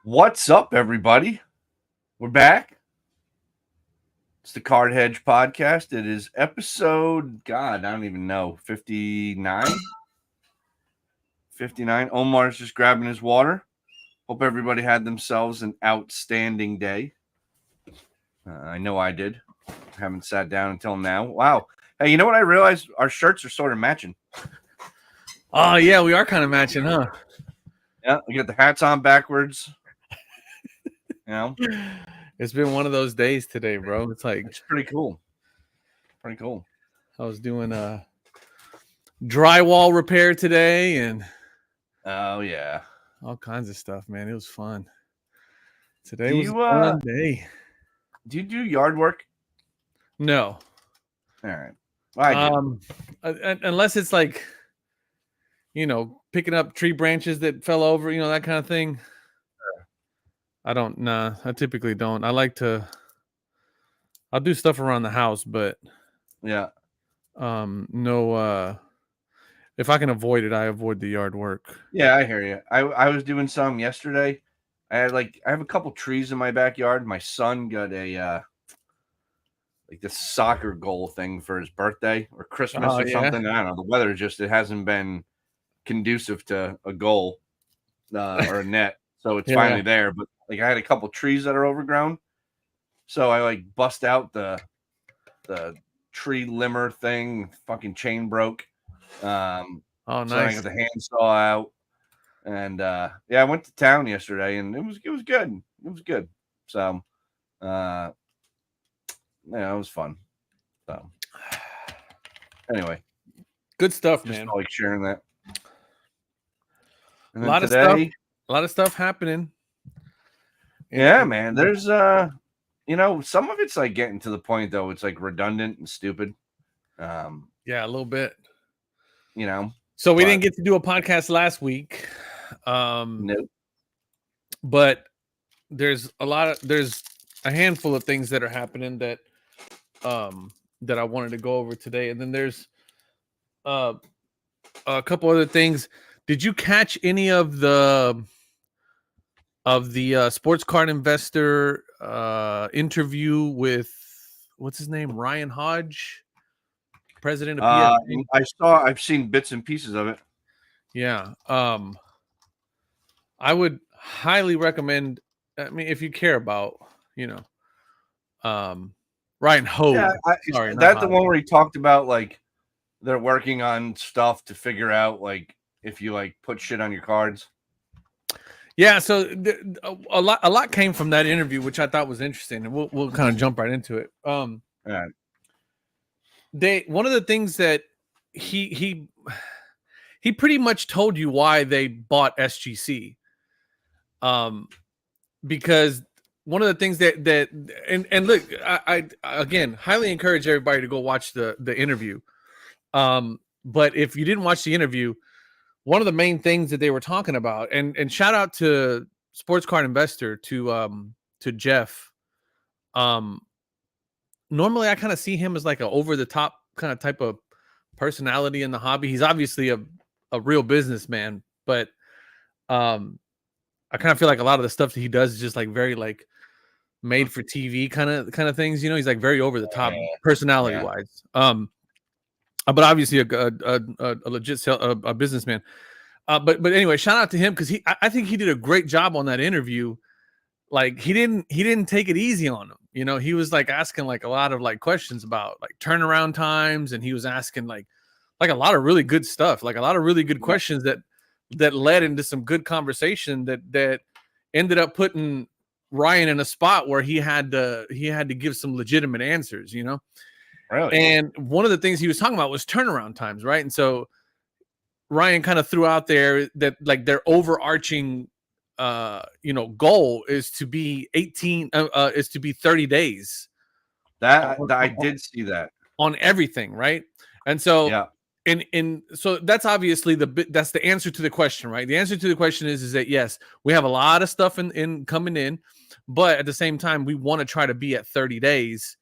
What's up, everybody? We're back. It's the Card Hedge podcast. It is episode, God, I don't even know, 59? 59. Omar's just grabbing his water. Hope everybody had themselves an outstanding day. I know I did. Haven't sat down until now. Wow. Hey, you know what I realized? Our shirts are sort of matching. Oh, yeah, we are kind of matching, huh? Yeah, we got the hats on backwards. You know? It's been one of those days today, bro. It's pretty cool. Pretty cool. I was doing a drywall repair today and oh yeah, all kinds of stuff, man. It was fun. Today was a fun day. Do you do yard work? No. All right. Well, unless it's like, picking up tree branches that fell over, that kind of thing. I typically don't. I'll do stuff around the house, but yeah. No, if I can avoid it, I avoid the yard work. Yeah, I hear you. I was doing some yesterday. I have a couple trees in my backyard. My son got a this soccer goal thing for his birthday or Christmas or something. I don't know. The weather it hasn't been conducive to a goal or a net. So it's finally there. But I had a couple trees that are overgrown. So I bust out the tree limber thing, fucking chain broke. Nice. So I got the handsaw out. And I went to town yesterday and it was good. It was good. So it was fun. So anyway. Good stuff, just man. Sharing that. And a lot of stuff happening. Yeah, man. There's some of it's getting to the point though, it's redundant and stupid. Yeah, a little bit. So we didn't get to do a podcast last week. Nope. But there's a handful of things that are happening that I wanted to go over today. And then there's a couple other things. Did you catch any of the sports card investor interview with what's his name? Ryan Hodge, president of PFA? I've seen bits and pieces of it. Yeah. I would highly recommend, if you care about, Ryan Hodge. Yeah, that's the one where he talked about they're working on stuff to figure out if you put shit on your cards. Yeah, so a lot came from that interview, which I thought was interesting, and we'll kind of jump right into it. Right. One of the things that he pretty much told you why they bought SGC. Because one of the things that look, I again highly encourage everybody to go watch the interview. But if you didn't watch the interview, one of the main things that they were talking about, and shout out to Sports Card Investor, to Jeff. Normally I kind of see him as like a over the top kind of type of personality in the hobby. He's obviously a real businessman, but I kind of feel like a lot of the stuff that he does is just very made for TV kind of things. He's very over the top personality wise. But obviously a legit a businessman. But anyway, shout out to him because I think he did a great job on that interview. He didn't take it easy on him. He was asking a lot of questions about turnaround times, and he was asking a lot of really good stuff, a lot of really good questions that led into some good conversation that ended up putting Ryan in a spot where he had to give some legitimate answers, Really? And one of the things he was talking about was turnaround times, right? And so Ryan kind of threw out there that their overarching goal is to be 30 days. That I did see that on everything, right? And so yeah. And so that's obviously that's the answer to the question, right? The answer to the question is that yes, we have a lot of stuff in coming in, but at the same time, we want to try to be at 30 days,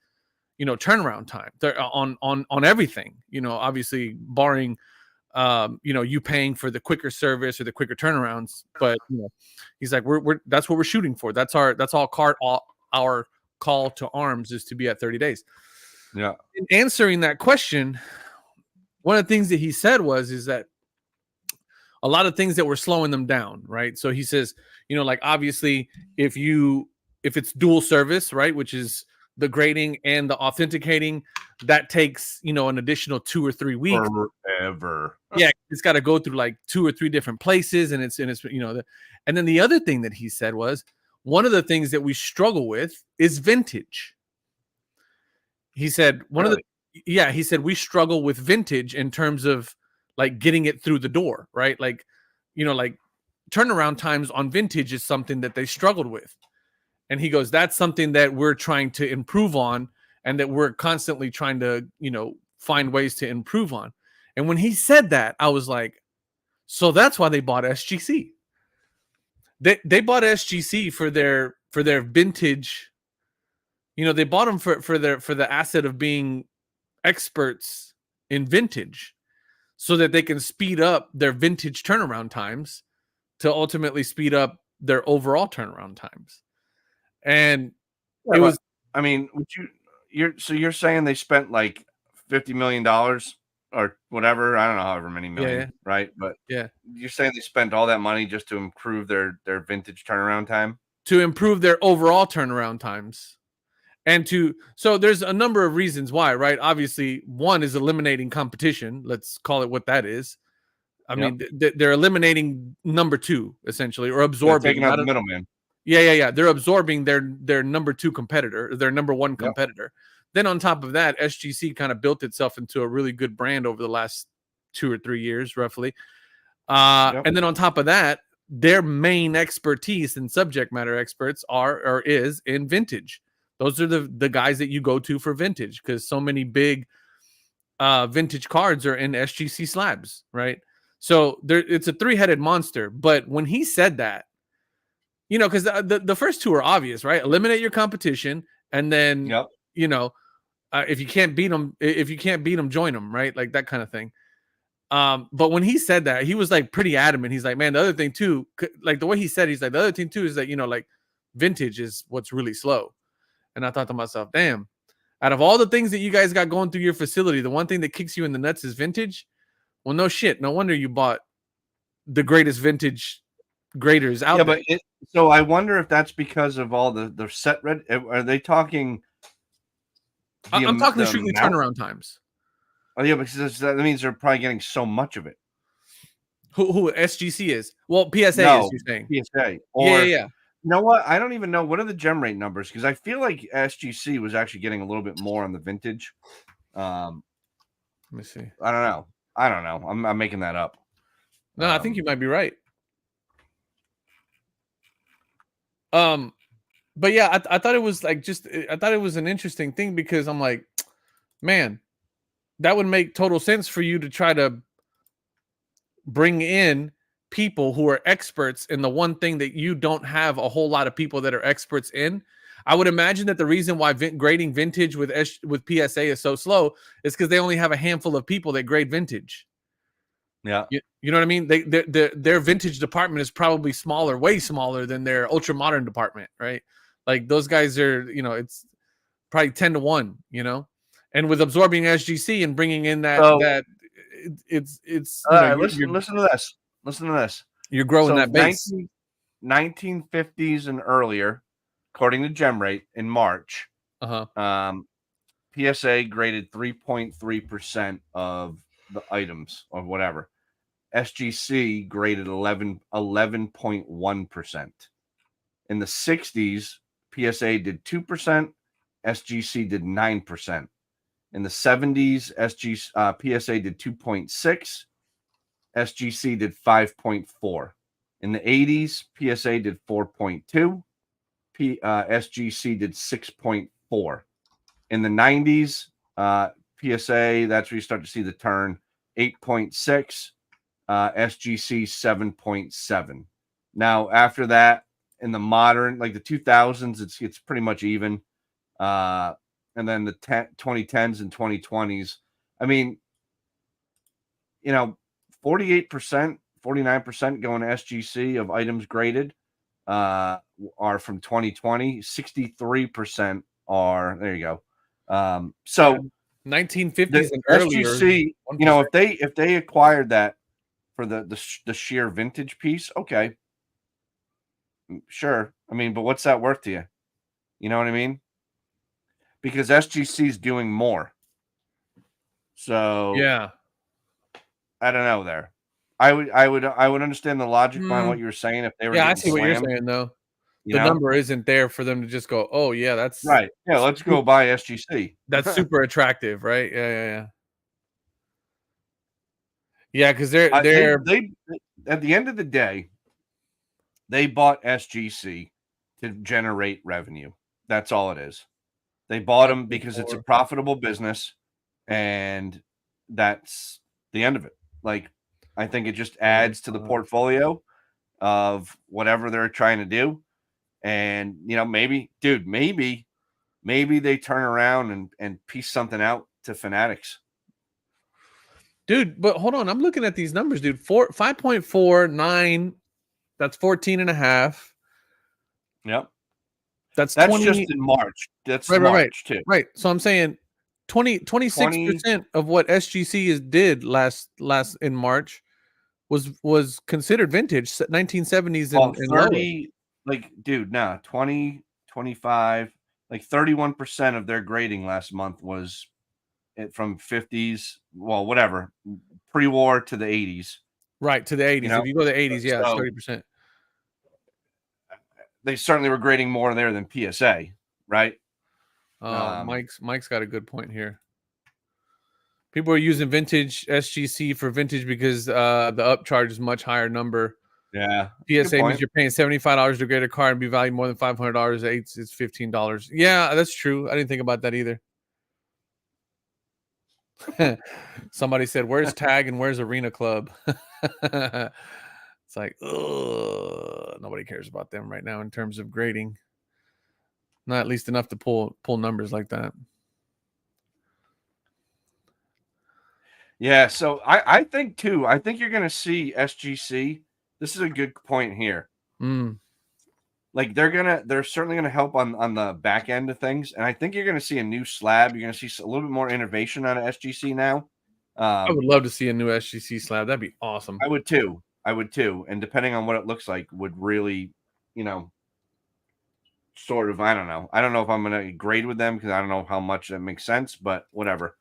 turnaround time on everything, obviously barring you paying for the quicker service or the quicker turnarounds. But he's like, we're that's what we're shooting for. That's our call to arms is to be at 30 days. Yeah. In answering that question, one of the things that he said is that a lot of things that were slowing them down, right? So he says, like obviously if it's dual service, right, which is the grading and the authenticating, that takes an additional 2 or 3 weeks. Forever. Yeah, it's got to go through like 2 or 3 different places, and it's and then the other thing that he said was one of the things that we struggle with is vintage. He said he said we struggle with vintage in terms of like getting it through the door, right? Like, like turnaround times on vintage is something that they struggled with. And he goes, that's something that we're trying to improve on and that we're constantly trying to, find ways to improve on. And when he said that, I was like, so that's why they bought SGC. They bought SGC for their vintage. They bought them for the asset of being experts in vintage so that they can speed up their vintage turnaround times to ultimately speed up their overall turnaround times. And it was, I mean, you're saying they spent like $50 million or whatever, I don't know, however many million, right? But yeah, you're saying they spent all that money just to improve their vintage turnaround time, to improve their overall turnaround times. And so there's a number of reasons why, right? Obviously, one is eliminating competition. Let's call it what that is. I mean, they're eliminating number 2 essentially, or absorbing, taking out the middleman. Yeah. They're absorbing their number 2 competitor, their number 1 competitor. Then on top of that, SGC kind of built itself into a really good brand over the last 2 or 3 years, roughly. And then on top of that, their main expertise and subject matter experts is in vintage. Those are the guys that you go to for vintage, because so many big vintage cards are in SGC slabs, right? So it's a 3-headed monster. But when he said that, because the first 2 are obvious, right? Eliminate your competition, and then if you can't beat them, join them, right? Like that kind of thing. But when he said that, he was like pretty adamant. He's like, man, the other thing too, like the way he said, he's like, the other thing too is that like vintage is what's really slow. And I thought to myself, damn, out of all the things that you guys got going through your facility, the one thing that kicks you in the nuts is vintage. Well, no shit. No wonder you bought the greatest vintage graders out there. But so I wonder if that's because of all the set red. Are they talking? I'm talking strictly turnaround times. Oh yeah, because that means they're probably getting so much of it. Who SGC is? Well, PSA is, you're saying. PSA. Or, yeah. You know what? I don't even know. What are the gem rate numbers? Because I feel like SGC was actually getting a little bit more on the vintage. Let me see. I don't know. I'm making that up. No, I think you might be right. But yeah, I thought it was like I thought it was an interesting thing, because I'm like, man, that would make total sense for you to try to bring in people who are experts in the one thing that you don't have a whole lot of people that are experts in. I would imagine that the reason why grading vintage with PSA is so slow is because they only have a handful of people that grade vintage. Yeah. You know what I mean? Their vintage department is probably smaller, way smaller than their ultra modern department, right? Like those guys are, it's probably 10 to 1, and with absorbing SGC and bringing in it's listen to this. Listen to this. You're growing that base. 1950s and earlier, according to GemRate in March, PSA graded 3.3% of the items or whatever. SGC graded 11.1%. In the 60s, PSA did 2%, SGC did 9%. In the 70s, PSA did 2.6, SGC did 5.4. In the 80s, PSA did 4.2, SGC did 6.4. In the 90s, PSA, that's where you start to see the turn, 8.6, SGC 7.7. Now, after that, in the modern, like the 2000s, it's pretty much even. And then the 2010s and 2020s, I mean, 48%, 49% going to SGC of items graded are from 2020. 63% are, there you go. So 1950s the and earlier. SGC, 1%. if they acquired that for the sheer vintage piece, okay, sure. I mean, but what's that worth to you? You know what I mean? Because SGC is doing more. So Yeah. I don't know there. I would understand the logic behind what you were saying if they were Yeah, I getting see what you're slammed. saying though. You The know? number isn't there for them to just go, oh yeah, that's Right. Yeah, let's go buy SGC. that's super attractive, right? Yeah. Yeah, because they're They at the end of the day, they bought SGC to generate revenue. That's all it is. They bought them because it's a 5.4. profitable business, and that's the end of it. Like, I think it just adds to the portfolio of whatever they're trying to do. And maybe, dude, maybe they turn around and piece something out to Fanatics. Dude, but hold on. I'm looking at these numbers, dude. 5.49, that's 14 and a half. Yep. That's That's 20. just in March. That's Right. March too. Right. So I'm saying 26% of what SGC did last in March was considered vintage, 1970s and lower. 30, like, dude, 20, 25, like 31% of their grading last month was from 50s, well, whatever, pre-war to the 80s. Right, to the 80s. If you go to the 80s, yeah, it's So 30%. they certainly were grading more there than PSA, right? Mike's got a good point here. People are using vintage SGC for vintage because the upcharge is much higher number. Yeah. PSA means you're paying $75 to grade a car and be valued more than $500. It's $15. Yeah, that's true. I didn't think about that either. Somebody said, "Where's Tag and where's Arena Club?" It's like, nobody cares about them right now in terms of grading. Not at least enough to pull numbers like that. Yeah, so I think too. I think you're going to see SGC. This is a good point here. Like they're certainly gonna help on the back end of things, and I think you're gonna see a new slab. You're gonna see a little bit more innovation out of SGC now. I would love to see a new SGC slab. That'd be awesome. I would too. And depending on what it looks like, would really, sort of. I don't know. I don't know if I'm gonna grade with them because I don't know how much that makes sense, but whatever.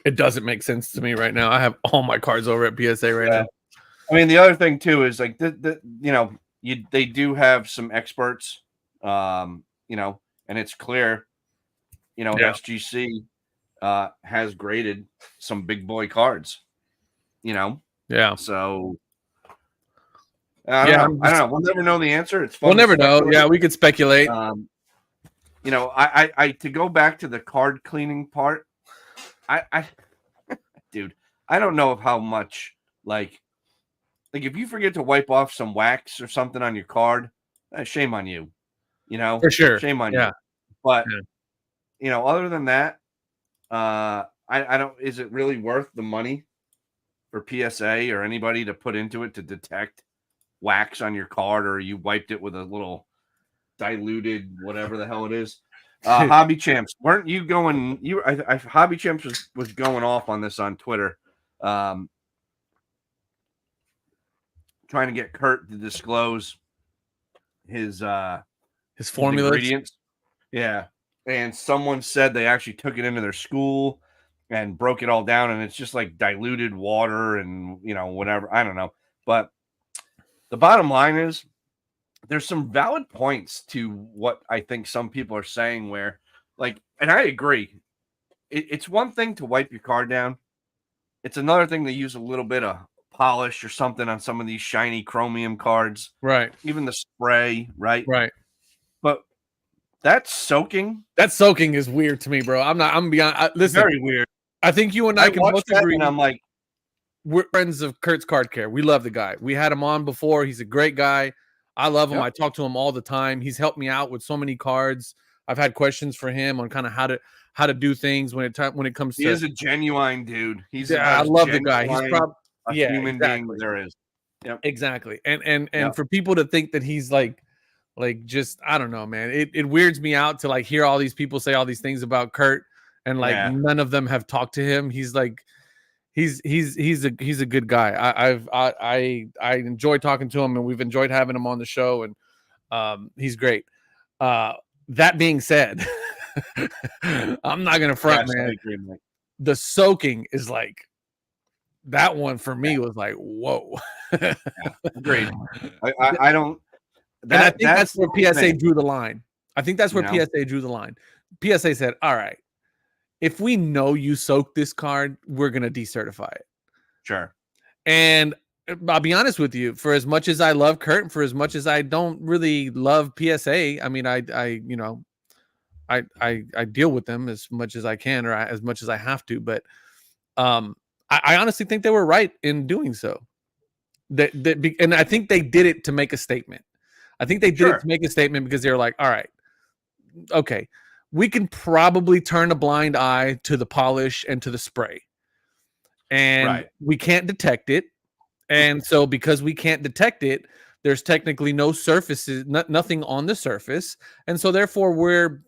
It doesn't make sense to me right now. I have all my cards over at PSA right now. I mean, the other thing too is like they do have some experts, and it's clear, SGC has graded some big boy cards, Yeah. So I don't know. We'll never know the answer. It's fun. We'll never know. Yeah, we could speculate. I to go back to the card cleaning part, I dude, I don't know of how much like if you forget to wipe off some wax or something on your card, shame on you. For sure. Shame on you. But other than that, I don't. Is it really worth the money for PSA or anybody to put into it to detect wax on your card, or you wiped it with a little diluted whatever the hell it is? Hobby Champs, weren't you going? Hobby Champs was going off on this on Twitter. Trying to get Kurt to disclose his formulas. Ingredients. Yeah. And someone said they actually took it into their school and broke it all down, and it's just like diluted water and whatever. I don't know. But the bottom line is there's some valid points to what I think some people are saying where and I agree. It's one thing to wipe your card down. It's another thing to use a little bit of polish or something on some of these shiny chromium cards, right? Even the spray, right? But that's soaking is weird to me, bro. I'm beyond. Listen, very weird. I think you and I can both agree. And I'm like, we're friends of Kurt's Card Care. We love the guy. We had him on before. He's a great guy. I love him. I talk to him all the time. He's helped me out with so many cards. I've had questions for him on kind of how to do things when it comes He to. is a genuine dude. He's the I most love the guy. He's genuine probably human being exactly. there is. Yep. Exactly. And Yep. for people to think that he's like just, I don't know, man. It weirds me out to like hear all these people say all these things about Kurt and like none of them have talked to him. He's like he's a good guy. I enjoy talking to him, and we've enjoyed having him on the show, and he's great. That being said, I'm not gonna front, man. I agree, Mike. The soaking is like that one for me was like, whoa. Agreed. I don't. And I think that's where PSA drew the line. I think that's where PSA drew the line. PSA said, all right, if we know you soaked this card, we're going to decertify it. Sure. And I'll be honest with you, for as much as I love Kurt and for as much as I don't really love PSA, I mean, I deal with them as much as I can or as much as I have to. But I honestly think they were right in doing so. And I think they did it to make a statement. I think they did it to make a statement because they were like, all right, okay, we can probably turn a blind eye to the polish and to the spray. And we can't detect it. And so because we can't detect it, there's technically no surfaces, nothing on the surface. And so therefore we're,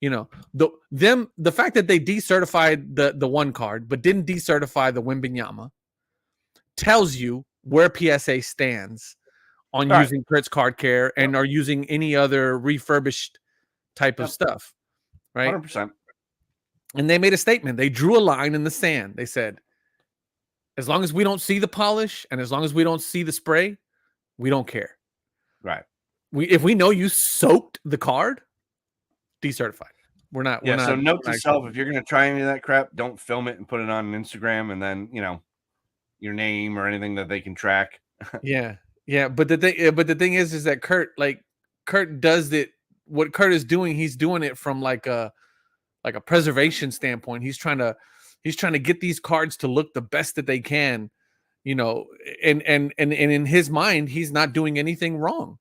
the fact that they decertified the one card, but didn't decertify the Wembanyama tells you where PSA stands on using Kurt's card care and are using any other refurbished type of stuff, right? 100%. And they made a statement. They drew a line in the sand. They said, as long as we don't see the polish and as long as we don't see the spray, we don't care. Right. If we know you soaked the card, decertified. We're not. So note to self: if you're going to try any of that crap, don't film it and put it on Instagram, and then your name or anything that they can track. Yeah, but the thing is that Kurt does it. What Kurt is doing, he's doing it from like a preservation standpoint. He's trying to get these cards to look the best that they can, and in his mind, he's not doing anything wrong.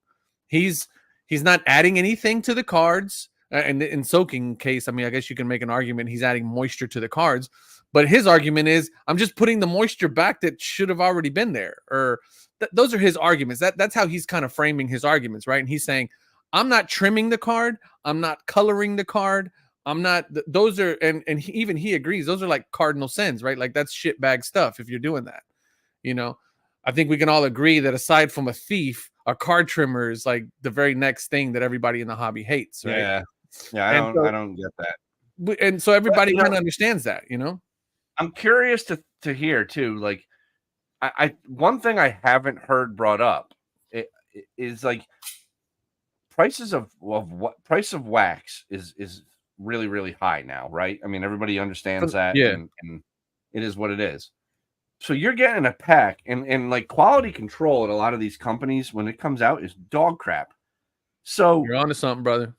He's not adding anything to the cards. And in soaking case, I mean, I guess you can make an argument he's adding moisture to the cards, but his argument is I'm just putting the moisture back that should have already been there, or those are his arguments. That's how he's kind of framing his arguments, right? And he's saying, I'm not trimming the card. I'm not coloring the card. I'm not, those are, and even he agrees, those are like cardinal sins, right? Like that's shitbag stuff if you're doing that. I think we can all agree that aside from a thief, a card trimmer is like the very next thing that everybody in the hobby hates, right? Yeah, I don't get that. And so everybody kind of understands that, I'm curious to hear too, like, I one thing I haven't heard brought up is like prices of price of wax is really, really high now, right? I mean, everybody understands that, and it is what it is. So you're getting a pack, and like quality control at a lot of these companies when it comes out is dog crap. So you're onto something, brother.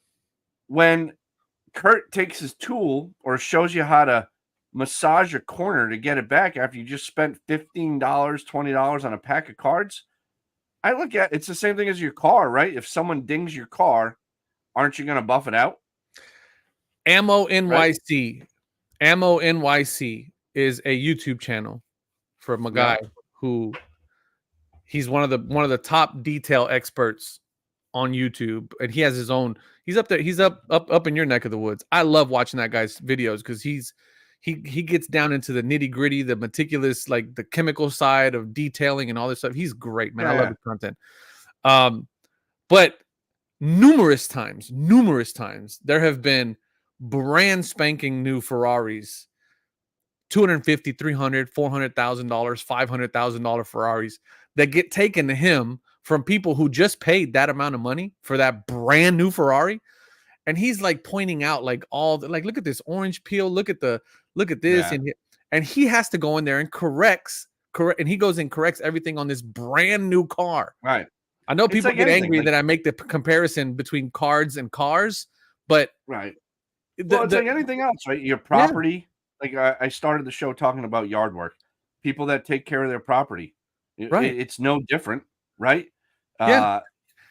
When Kurt takes his tool or shows you how to massage a corner to get it back after you just spent $15, $20 on a pack of cards, I look at it's the same thing as your car, right? If someone dings your car, aren't you going to buff it out? Ammo NYC. Right? Ammo NYC is a YouTube channel from a guy who he's one of the top detail experts on YouTube, and he has his own. He's up there. He's up in your neck of the woods. I love watching that guy's videos because he gets down into the nitty gritty, the meticulous, like the chemical side of detailing and all this stuff. He's great, man. I love his content. But numerous times, there have been brand spanking new Ferraris, $250,000, $300,000, $400,000, $500,000 Ferraris that get taken to him from people who just paid that amount of money for that brand new Ferrari. And he's like pointing out like all the, like, look at this orange peel. Look at this. Yeah. And he has to go in there and correct. And he goes and corrects everything on this brand new car. Right. I know people get angry that I make the comparison between cards and cars, but right. It's like anything else, right? Your property. Like I started the show talking about yard work. People that take care of their property. Right. It's no different, right? Yeah.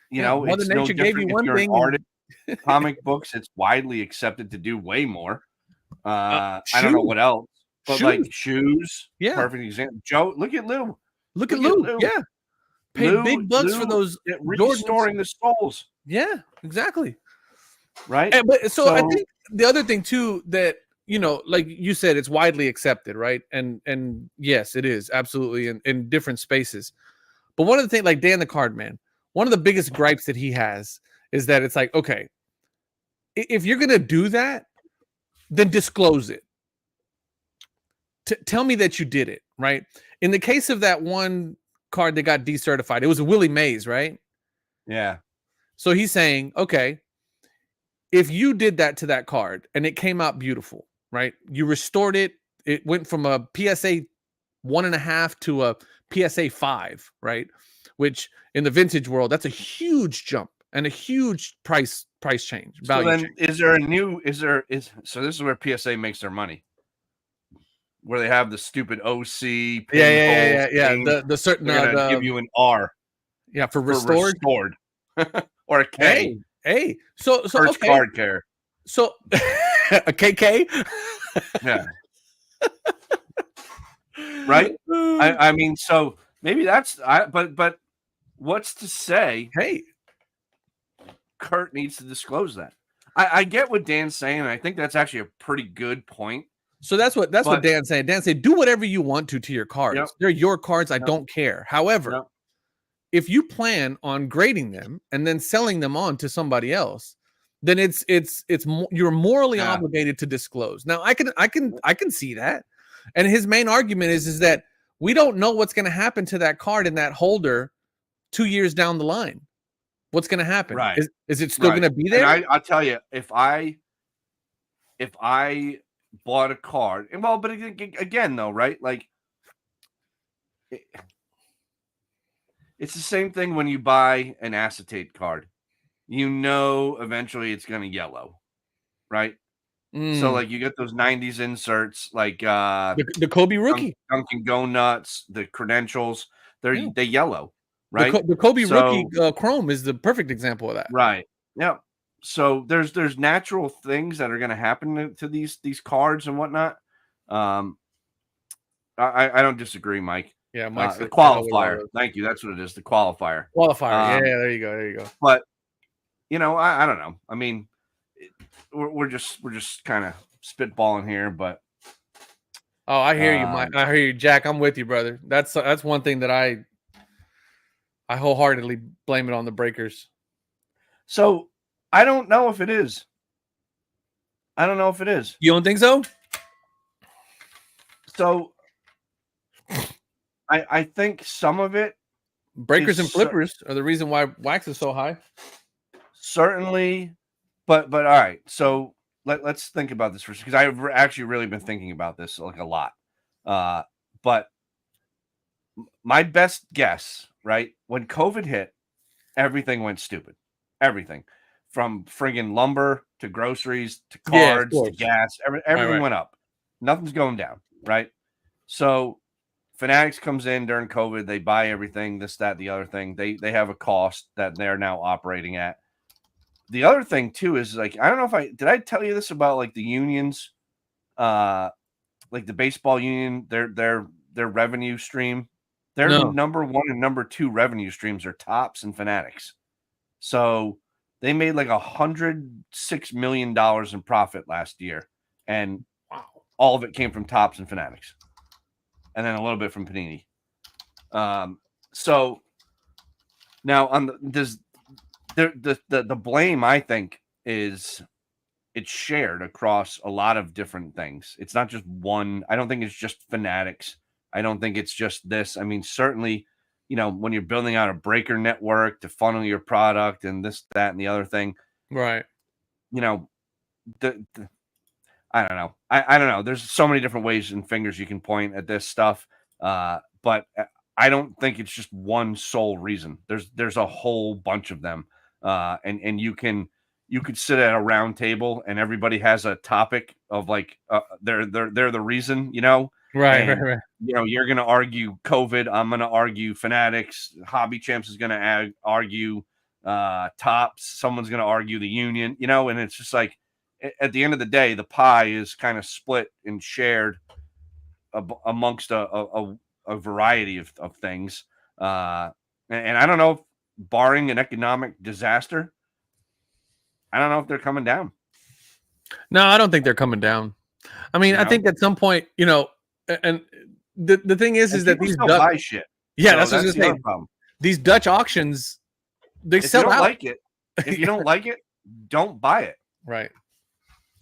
It's no different if you're an artist. Comic books, it's widely accepted to do way more. I don't know what else, but like shoes. Yeah. Perfect example. Joe, look at Lou. Look at Lou. Yeah. Paid big bucks for those restoring the soles. Yeah, exactly. Right. But so I think the other thing too that, you know, like you said, it's widely accepted, right? And yes, it is absolutely in different spaces. But one of the things, like Dan the Card Man, one of the biggest gripes that he has is that it's like, okay, if you're gonna do that, then disclose it. Tell me that you did it, right? In the case of that one card that got decertified, it was a Willie Mays, right? Yeah. So he's saying, okay, if you did that to that card and it came out beautiful, right? You restored it. It went from a PSA 1.5 to a PSA 5, right? Which in the vintage world, that's a huge jump and a huge price change. So then, is there a new? So this is where PSA makes their money, where they have the stupid OC. Yeah. The certain they're gonna give you an R. Yeah, for restored or a K. Hey. So First okay. card care. So a KK. Yeah. Right. I mean, so maybe that's. But what's to say? Hey, Kurt needs to disclose that. I get what Dan's saying, and I think that's actually a pretty good point. So that's what Dan's saying. Dan said, do whatever you want to your cards. Yep. They're your cards. I don't care. However, if you plan on grading them and then selling them on to somebody else, then you're morally obligated to disclose. Now I can see that. And his main argument is that we don't know what's going to happen to that card in that holder 2 years down the line. What's going to happen? Right. Is it still going to be there? And I'll tell you, if I bought a card, and well, but again, though, right? Like, it's the same thing when you buy an acetate card. You know, eventually it's going to yellow, right? So, like, you get those '90s inserts, like the Kobe rookie, Dunkin' Go Nuts, the credentials. They yellow. Right, the Kobe rookie Chrome is the perfect example of that. Right. Yeah. So there's natural things that are going to happen to these cards and whatnot. I don't disagree, Mike. Yeah, Mike. The qualifier. Thank you. That's what it is. The qualifier. Qualifier. Yeah. There you go. But you know, I don't know. I mean, we're just kind of spitballing here, but. Oh, I hear you, Mike. I hear you, Jack. I'm with you, brother. That's one thing that I wholeheartedly blame it on the breakers. So I don't know if it is. You don't think so? So I think some of it. Breakers and flippers are the reason why wax is so high. Certainly, but all right. So let's think about this first, because I've actually really been thinking about this like a lot. But my best guess, right, when COVID hit, everything went stupid. Everything, from friggin' lumber to groceries to cards to gas, everything went up. Nothing's going down, right? So Fanatics comes in during COVID. They buy everything, this, that, the other thing. They have a cost that they're now operating at. The other thing too is, like, I don't know if did I tell you this about, like, the unions, like the baseball union, their revenue stream. Their number one and number two revenue streams are Topps and Fanatics. So they made like $106 million in profit last year, and all of it came from Topps and Fanatics, and then a little bit from Panini. So now on the blame, I think, is it's shared across a lot of different things. It's not just one. I don't think it's just Fanatics. I don't think it's just this. I mean, certainly, you know, when you're building out a breaker network to funnel your product and this, that, and the other thing, right? You know, I don't know. I don't know. There's so many different ways and fingers you can point at this stuff, but I don't think it's just one sole reason. There's a whole bunch of them, and you could sit at a round table and everybody has a topic of, like, they're the reason, you know. Right. You know, you're going to argue COVID. I'm going to argue Fanatics. Hobby Champs is going to argue Topps. Someone's going to argue the union, you know, and it's just like, at the end of the day, the pie is kind of split and shared amongst a variety of things. And I don't know if, barring an economic disaster, I don't know if they're coming down. No, I don't think they're coming down. I mean, I think at some point, and the thing is that these buy shit. Yeah, so that's what I was gonna say. Problem. These Dutch auctions, they sell out. If you don't like it, don't buy it. Right.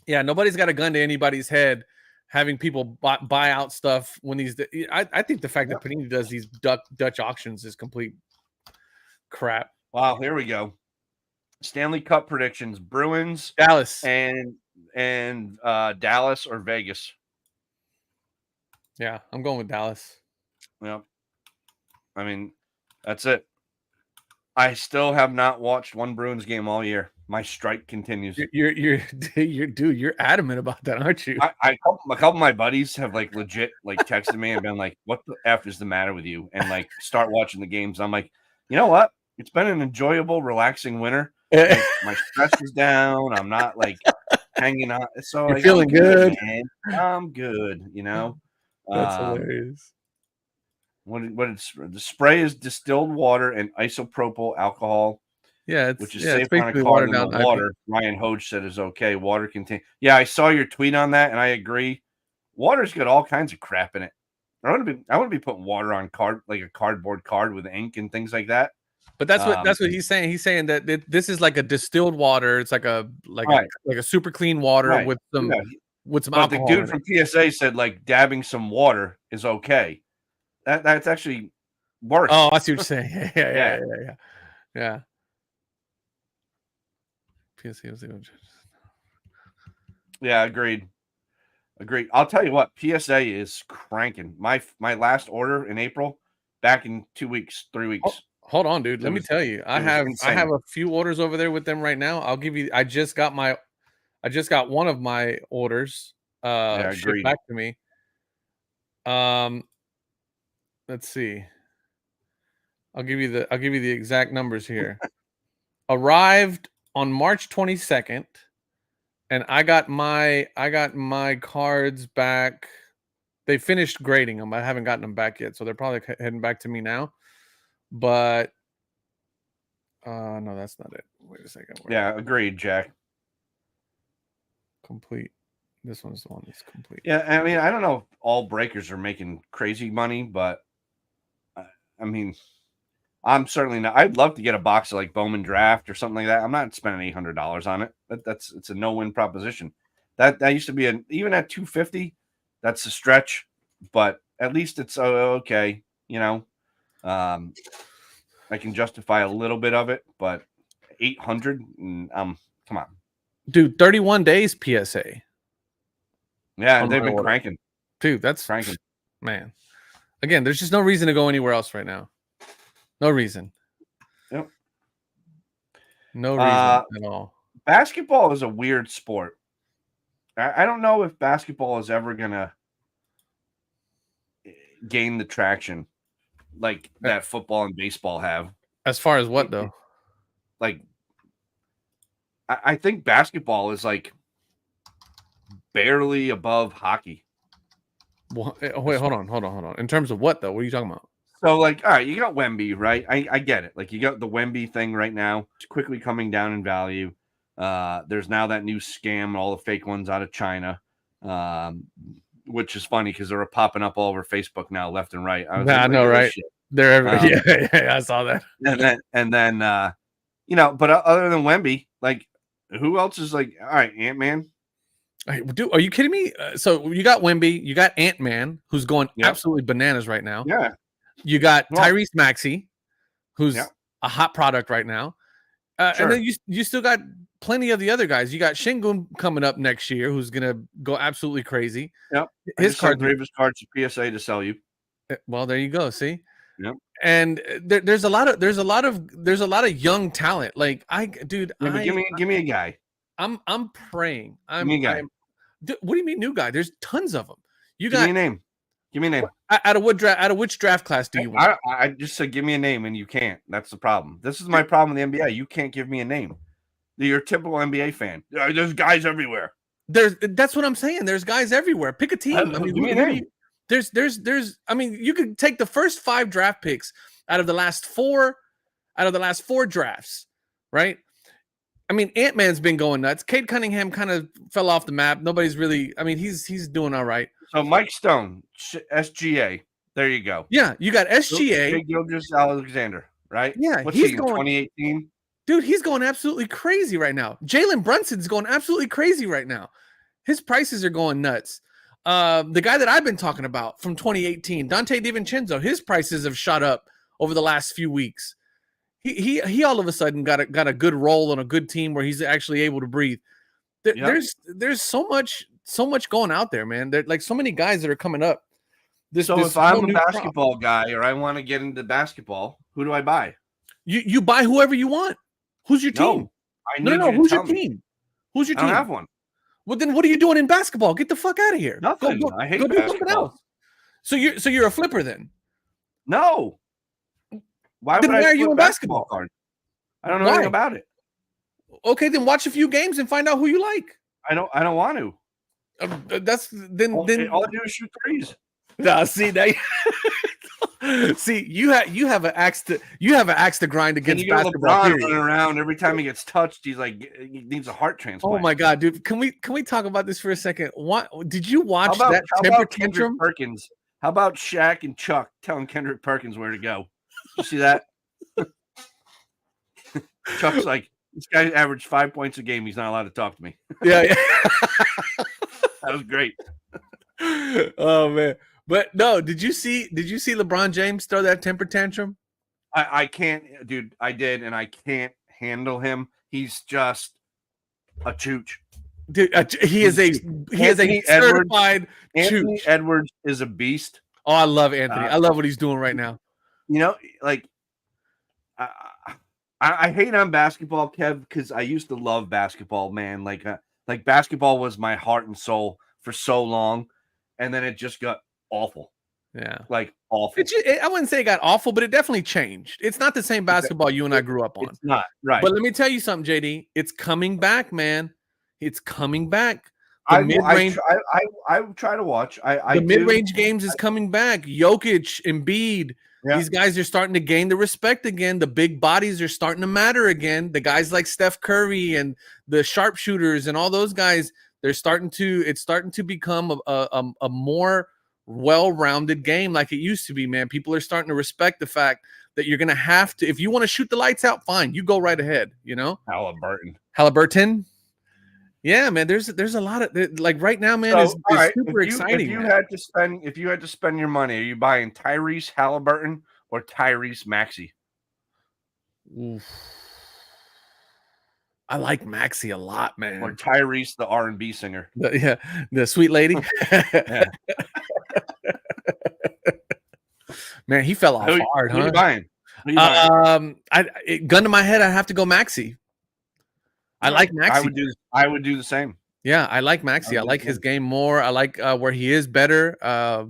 Yeah, nobody's got a gun to anybody's head having people buy out stuff when these. I think the fact that Panini does these Dutch auctions is complete crap. Wow, here we go. Stanley Cup predictions: Bruins, Dallas, and Dallas or Vegas. Yeah, I'm going with Dallas. Yeah, I mean, that's it. I still have not watched one Bruins game all year. My strike continues. You're adamant about that, aren't you? A couple of my buddies have like legit like texted me and been like, "What the F is the matter with you?" And like start watching the games. I'm like, you know what? It's been an enjoyable, relaxing winter. Like, my stress is down. I'm not like hanging out. So you're feeling good. Man. I'm good. That's hilarious. The spray is distilled water and isopropyl alcohol. Yeah, which is safe on a car than the water. Ryan Hodge said is okay. Water contain. Yeah, I saw your tweet on that, and I agree. Water's got all kinds of crap in it. I wouldn't be putting water on a cardboard card with ink and things like that. But that's what he's saying. He's saying that this is like a distilled water. It's like a super clean water with some alcohol. The dude from PSA said like dabbing some water is okay. That's actually worse. Oh, I see what you're saying. Yeah. PSA was agreed. I'll tell you what, PSA is cranking. My last order in April, back in 3 weeks. Hold on, dude. Let me tell you, I have a few orders over there with them right now. I'll give you. I just got one of my orders shipped back to me. Let's see. I'll give you the exact numbers here. Arrived on March 22nd, and I got my cards back. They finished grading them. I haven't gotten them back yet, so they're probably heading back to me now. But no, that's not it. Wait a second. Agreed, Jack. Complete. This one's the one that's complete. Yeah, I mean, I don't know if all breakers are making crazy money, but I mean, I'm certainly not. I'd love to get a box of like Bowman Draft or something like that. I'm not spending $800 on it. It's a no-win proposition. That used to be even at $250, that's a stretch, but at least it's okay. I can justify a little bit of it, but $800, come on, dude. 31 days PSA. Yeah, they've been cranking, dude. That's cranking, man. Again, there's just no reason to go anywhere else right now. No reason. Yep. No reason at all. Basketball is a weird sport. I don't know if basketball is ever gonna gain the traction like that football and baseball have. As far as what though? Like, I think basketball is like barely above hockey. Well, wait, hold on. In terms of what though? What are you talking about? So, like, all right, you got Wemby, right? I get it. Like, you got the Wemby thing right now. It's quickly coming down in value. There's now that new scam, all the fake ones out of China, which is funny because they're popping up all over Facebook now, left and right. I know, right? They're everywhere. Yeah, I saw that. And then, but other than Wemby, like, who else is like, all right, Ant-Man? Dude, are you kidding me? So you got Wemby, you got Ant-Man, who's going absolutely bananas right now. Yeah. You got Tyrese Maxey, who's a hot product right now. Sure. And then you still got plenty of the other guys. You got Şengün coming up next year, who's going to go absolutely crazy. Yep. His cards to PSA to sell you. Well, there you go. See? Yep. And there's a lot of young talent. Like give me a guy. I'm praying. Give me a guy. What do you mean new guy? There's tons of them. Give me a name. Give me a name. Out of which draft class do you want? I just said give me a name, and you can't. That's the problem. This is my problem with the NBA. You can't give me a name. You're a typical NBA fan. There's guys everywhere. That's what I'm saying. There's guys everywhere. Pick a team. I mean, Give me a name. There's. I mean, you could take the first 5 draft picks out of the last 4 drafts, right? I mean, Ant-Man's been going nuts. Cade Cunningham kind of fell off the map. Nobody's really. I mean, he's doing all right. So Mike Stone, SGA. There you go. Yeah, you got SGA. Gilgeous-Alexander, right? Yeah, What's he's he in going 2018. Dude, he's going absolutely crazy right now. Jalen Brunson's going absolutely crazy right now. His prices are going nuts. The guy that I've been talking about from 2018, Dante DiVincenzo, his prices have shot up over the last few weeks. He all of a sudden got a good role on a good team where he's actually able to breathe. There's so much going out there, man. There's like so many guys that are coming up. If I'm a basketball guy or I want to get into basketball, who do I buy? You buy whoever you want. Who's your team? No. Who's your team? Who's your team? I don't have one. Well, then what are you doing in basketball? Get the fuck out of here. Nothing. I hate basketball. Do something else. So you're a flipper then? No. Why are you in basketball card? I don't know anything about it. Okay, then watch a few games and find out who you like. I don't want to. Then all I do is shoot threes. No, see that. See, you have an axe to grind against basketball. LeBron running around every time he gets touched. He's like he needs a heart transplant. Oh my god, dude! Can we talk about this for a second? What did you watch that temper tantrum? Perkins. How about Shaq and Chuck telling Kendrick Perkins where to go? You see that? Chuck's like, this guy averaged 5 points a game. He's not allowed to talk to me. Yeah. That was great. Oh man. But no, did you see LeBron James throw that temper tantrum? I can't, dude. I did, and I can't handle him. He's just a chooch. Dude, he is a certified Anthony chooch. Edwards is a beast. Oh, I love Anthony. I love what he's doing right now. You know, like I hate on basketball, Kev, because I used to love basketball, man. Like basketball was my heart and soul for so long, and then it just got awful. Yeah, like awful. I wouldn't say it got awful, but it definitely changed. It's not the same basketball you and I grew up on. It's not, right. But let me tell you something, JD. It's coming back, man. It's coming back. I try to watch. The mid-range games is coming back. Jokic, Embiid. Yeah. These guys are starting to gain the respect again. The big bodies are starting to matter again. The guys like Steph Curry and the sharpshooters and all those guys, it's starting to become a more well-rounded game like it used to be, man. People are starting to respect the fact that you're going to have to, if you want to shoot the lights out, fine, you go right ahead, you know? Halliburton. Yeah, man, there's a lot of, like, right now, man, is super exciting. If you had to spend your money, are you buying Tyrese Halliburton or Tyrese Maxey? Oof. I like Maxey a lot, man. Or Tyrese, the R&B singer. The sweet lady. Yeah. Man, he fell off hard, huh? Who you buying? Gun to my head, I have to go Maxey. I like Maxey. I would do the same. Yeah, I like Maxey. I like his game more. I like where he is better. I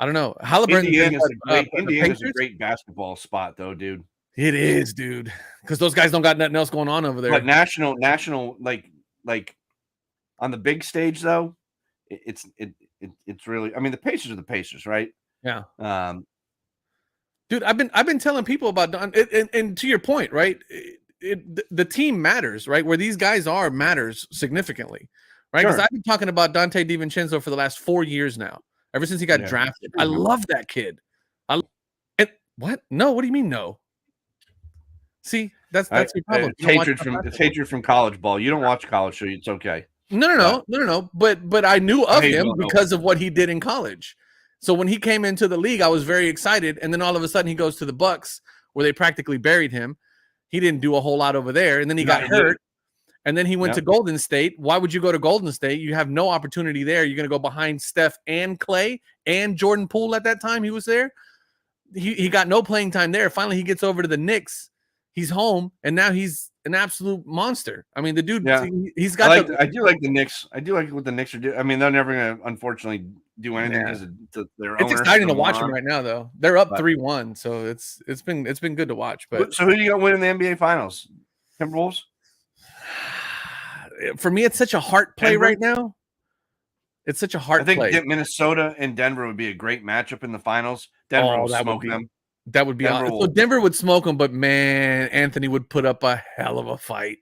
don't know. Halliburton. Indiana's a great basketball spot, though, dude. It is, dude. Because those guys don't got nothing else going on over there. But national, like on the big stage, though, it's really. I mean, the Pacers are the Pacers, right? Yeah. Dude, I've been telling people about Don, and to your point, right? The team matters, right? Where these guys are matters significantly, right? Because I've been talking about Dante DiVincenzo for the last 4 years now, ever since he got drafted. I love that kid. What? No, what do you mean no? See, that's your problem. It's hatred from college ball. You don't watch college, so it's okay. No. But I knew of him because of what he did in college. So when he came into the league, I was very excited, and then all of a sudden he goes to the Bucks, where they practically buried him. He didn't do a whole lot over there, and then he got hurt, and then he went to Golden State. Why would you go to Golden State? You have no opportunity there. You're going to go behind Steph and Clay and Jordan Poole at that time he was there. He got no playing time there. Finally, he gets over to the Knicks. He's home, and now he's an absolute monster. I mean, the dude, he's got I do like the Knicks. I do like what the Knicks are doing. I mean, they're never going to, unfortunately, do anything because their It's exciting to watch them right now, though. They're up 3-1, so it's been good to watch. But so who do you got winning the NBA Finals? Timberwolves? For me, it's such a heart play Denver? right now. It's such a I heart think play. Minnesota and Denver would be a great matchup in the finals. Denver will That would smoke be them. that would be Denver so will. Denver would smoke them, but man, Anthony would put up a hell of a fight.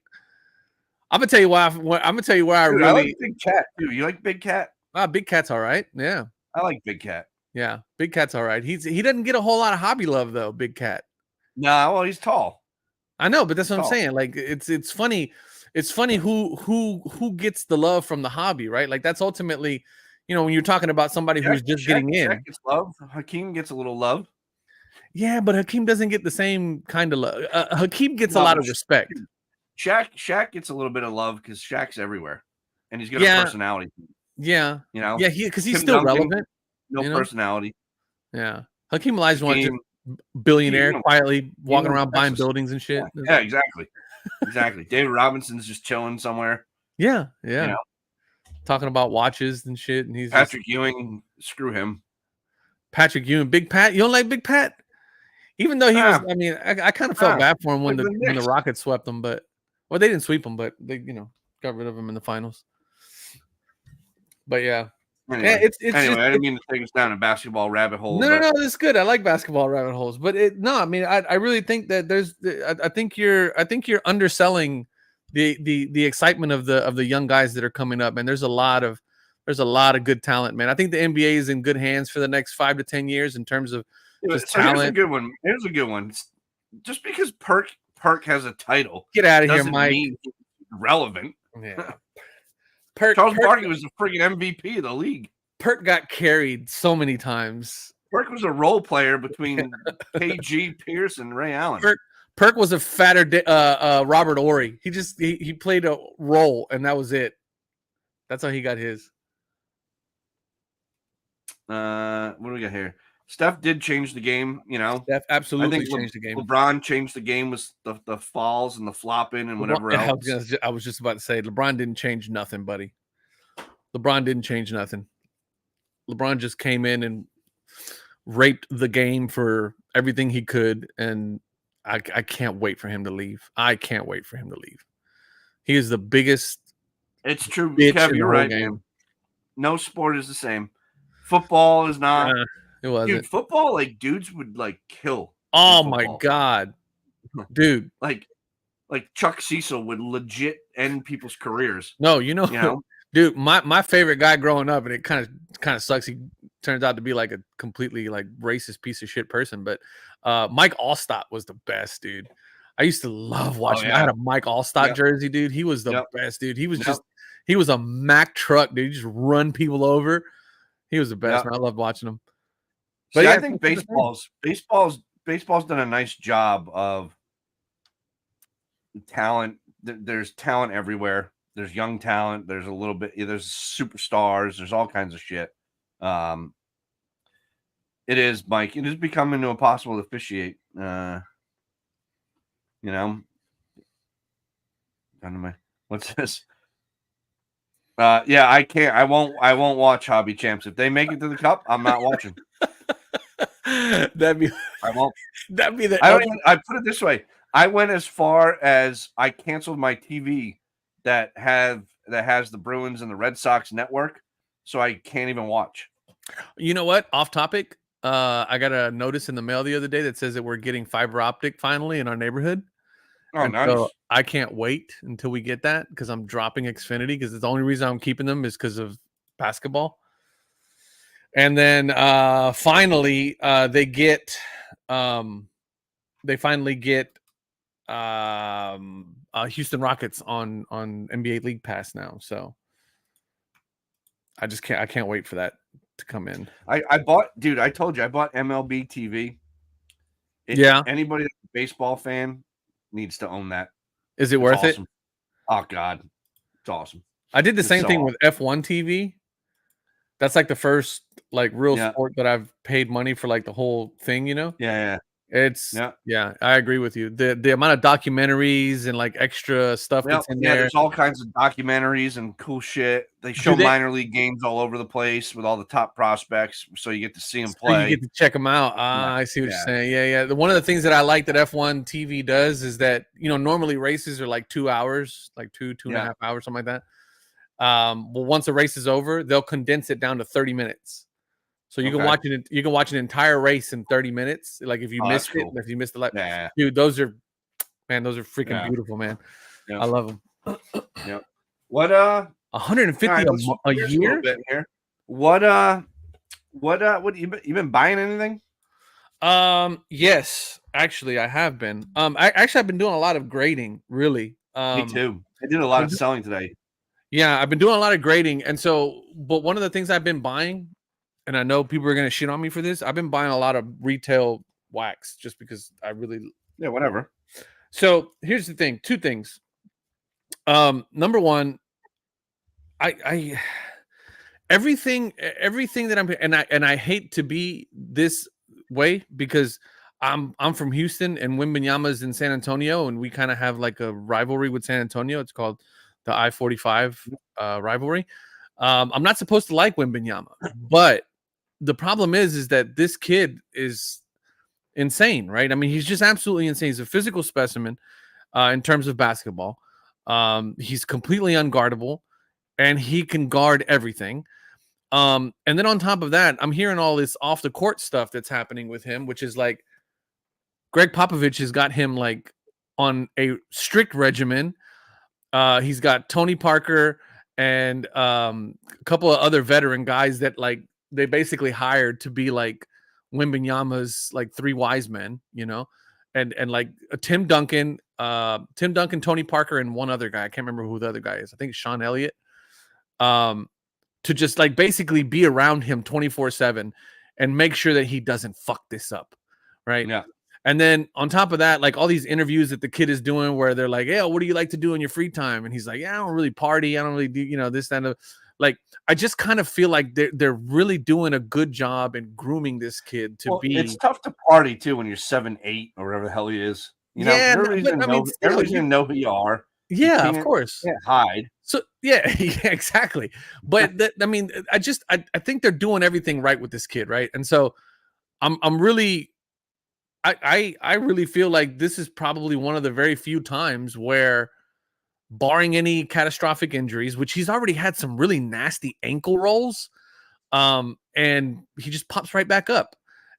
I'm gonna tell you why. I'm gonna tell you why I Dude, I like really Big Cat too. You like Big Cat? Big Cat's all right. Yeah, I like Big Cat. yeah, Big Cat's all right. He doesn't get a whole lot of hobby love though. Big Cat. Nah, well, he's tall. I know, but that's He's what I'm tall. saying. Like it's funny. It's funny who gets the love from the hobby, right? Like that's ultimately, when you're talking about somebody who's just getting in. Shaq gets love. Hakeem gets a little love. Yeah, but Hakeem doesn't get the same kind of love. Hakeem gets a No, lot but of respect. Shaq gets a little bit of love because Shaq's everywhere, and he's got a Yeah, personality. yeah, You know, yeah. Because he's Tim still Duncan, relevant. no personality. Yeah, Hakeem Olajuwon just Hakeem, billionaire, you know, quietly walking in around buying Texas. buildings and shit. Yeah, exactly. Exactly. David Robinson's just chilling somewhere. Yeah, You yeah. know, Talking about watches and shit, and he's Patrick Ewing, screw him. Patrick Ewing, Big Pat. You don't like Big Pat? Even though he was, Ah, I mean, I kind of felt bad for him when like the Rockets swept him, but they didn't sweep him, but they got rid of him in the finals. But yeah, Anyway, it's I didn't mean to take us down a basketball rabbit hole. no, it's good. I like basketball rabbit holes, but I mean, I really think that I think you're underselling the excitement of the young guys that are coming up, and there's a lot of good talent, man. I think the NBA is in good hands for the next 5 to 10 years in terms of just talent. Here's a good one. Here's a good one. Just because Perk has a title, Get out of here, doesn't Mike. mean he's relevant. Yeah. Charles Barkley was the freaking MVP of the league. Perk got carried so many times. Perk was a role player between KG, Pierce, and Ray Allen. Perk was a fatter Robert Horry. He played a role, and that was it. That's how he got his. What do we got here? Steph did change the game, Steph absolutely changed the game. LeBron changed the game with the falls and the flopping and whatever else. I was just about to say, LeBron didn't change nothing, buddy. LeBron didn't change nothing. LeBron just came in and raped the game for everything he could, and I can't wait for him to leave. I can't wait for him to leave. He is the biggest. It's true, Kev. You're right, man. No sport is the same. Football is not. It wasn't. Dude, football, like dudes would like kill. Oh my god, dude! like Chuck Cecil would legit end people's careers. No, dude. My favorite guy growing up, and it kind of sucks. He turns out to be like a completely like racist piece of shit person. But Mike Allstott was the best, dude. I used to love watching. I had a Mike Allstott jersey, dude. He was the best, dude. He was he was a Mack truck, dude. He just run people over. He was the best, man. I loved watching him. But I think baseball's done a nice job of talent. There's talent everywhere. There's young talent. There's a little bit. There's superstars. There's all kinds of shit. It is, Mike. It is becoming impossible to officiate. What's this? Yeah, I can't. I won't watch Hobby Champs. If they make it to the Cup, I'm not watching. I won't. That'd be the. I put it this way. I went as far as I canceled my TV that has the Bruins and the Red Sox network, so I can't even watch. You know what? Off topic. I got a notice in the mail the other day that says that we're getting fiber optic finally in our neighborhood. Oh, nice. So I can't wait until we get that because I'm dropping Xfinity because the only reason I'm keeping them is because of basketball. And then finally they finally get Houston Rockets on NBA League Pass now. So I can't wait for that to come in. I bought MLB TV. Anybody that's a baseball fan needs to own that. Is it worth it? Oh God, it's awesome. I did the same thing with F1 TV. That's like the first like real sport that I've paid money for like the whole thing, Yeah. It's Yeah. yeah, I agree with you. The amount of documentaries and like extra stuff Yeah, that's in yeah, there. there's all kinds of documentaries and cool shit. They Do show they? minor league games all over the place with all the top prospects, so you get to see them So you get play. to check them out. Yeah, Ah, I see what you're yeah, saying. Yeah, yeah. One of the things that I like that F1 TV does is that normally races are like 2 hours, like two and a yeah. half hours, something like that. Well, once the race is over, they'll condense it down to 30 minutes. So you can Okay. watch it. You can watch an entire race in 30 minutes. Like if you Oh, that's missed it, cool. if you missed the light, Yeah, dude, those are freaking yeah, beautiful, man. yeah, I love them. yeah. What, all 150 right, let's switch a gears a little year. bit here. What, what you been buying anything? Yes, actually, I have been. I've been doing a lot of grading, really. Me too. I did a lot of selling today. Yeah, I've been doing a lot of grading, and so, but one of the things I've been buying, and I know people are gonna shit on me for this, I've been buying a lot of retail wax just because I really. Yeah, whatever. So here's the thing: two things. Number one, I everything that I'm and I hate to be this way because I'm from Houston and Wembanyama's in San Antonio and we kind of have like a rivalry with San Antonio. It's called the I-45 rivalry. I'm not supposed to like Wembanyama, but the problem is that this kid is insane, right? I mean, he's just absolutely insane. He's a physical specimen in terms of basketball. He's completely unguardable and he can guard everything. And then on top of that, I'm hearing all this off the court stuff that's happening with him, which is like Greg Popovich has got him like on a strict regimen. He's got Tony Parker and a couple of other veteran guys that like they basically hired to be like Wembanyama's like three wise men, and like Tim Duncan, Tony Parker, and one other guy. I can't remember who the other guy is. I think it's Sean Elliott. To just like basically be around him 24/7 and make sure that he doesn't fuck this up. Right. Yeah. And then on top of that, like all these interviews that the kid is doing where they're like, "Hey, what do you like to do in your free time?" And he's like, "Yeah, I don't really party. I don't really do, this, that, and like, I just kind of feel like they're really doing a good job in grooming this kid to be. It's tough to party too when you're 7'8" or whatever the hell he is. Everybody's gonna know who you are. Yeah, of course. You can't hide. So yeah, exactly. But I mean, I think they're doing everything right with this kid, right? And so I'm really, I really feel like this is probably one of the very few times where, barring any catastrophic injuries, which he's already had some really nasty ankle rolls, and he just pops right back up.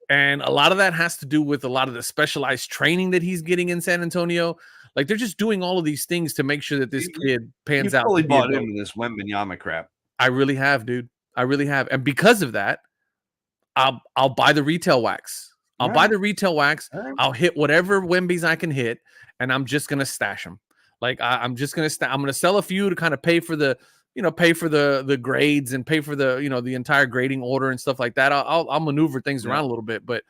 And a lot of that has to do with a lot of the specialized training that he's getting in San Antonio. Like they're just doing all of these things to make sure that this kid pans out. You fully bought into this Wembanyama crap. I really have, dude. I really have. And because of that, I'll buy the retail wax. Buy the retail wax. I'll hit whatever Wembies I can hit, and I'm just gonna stash them. Like I'm just gonna I'm gonna sell a few to kind of pay for the the grades and pay for the the entire grading order and stuff like that. I'll maneuver things around a little bit, but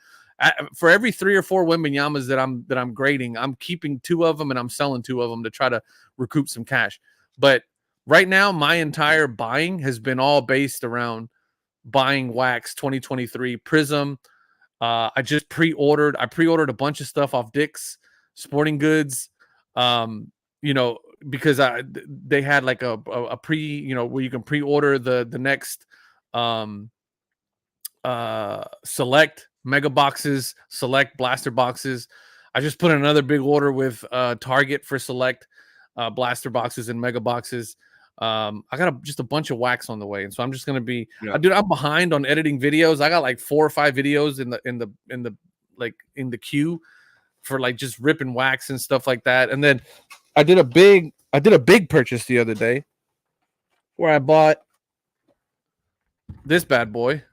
for every 3 or 4 Wembanyamas that I'm grading, I'm keeping 2 of them and I'm selling 2 of them to try to recoup some cash. But right now, my entire buying has been all based around buying wax 2023 Prism. I just pre-ordered a bunch of stuff off Dick's Sporting Goods. Because they had like a pre, where you can pre-order the next select mega boxes, select blaster boxes. I just put in another big order with Target for select blaster boxes and mega boxes. I got just a bunch of wax on the way, and so I'm just gonna be. Dude, I'm behind on editing videos. I got like 4 or 5 videos in the queue for like just ripping wax and stuff like that. And then I did a big purchase the other day where I bought this bad boy,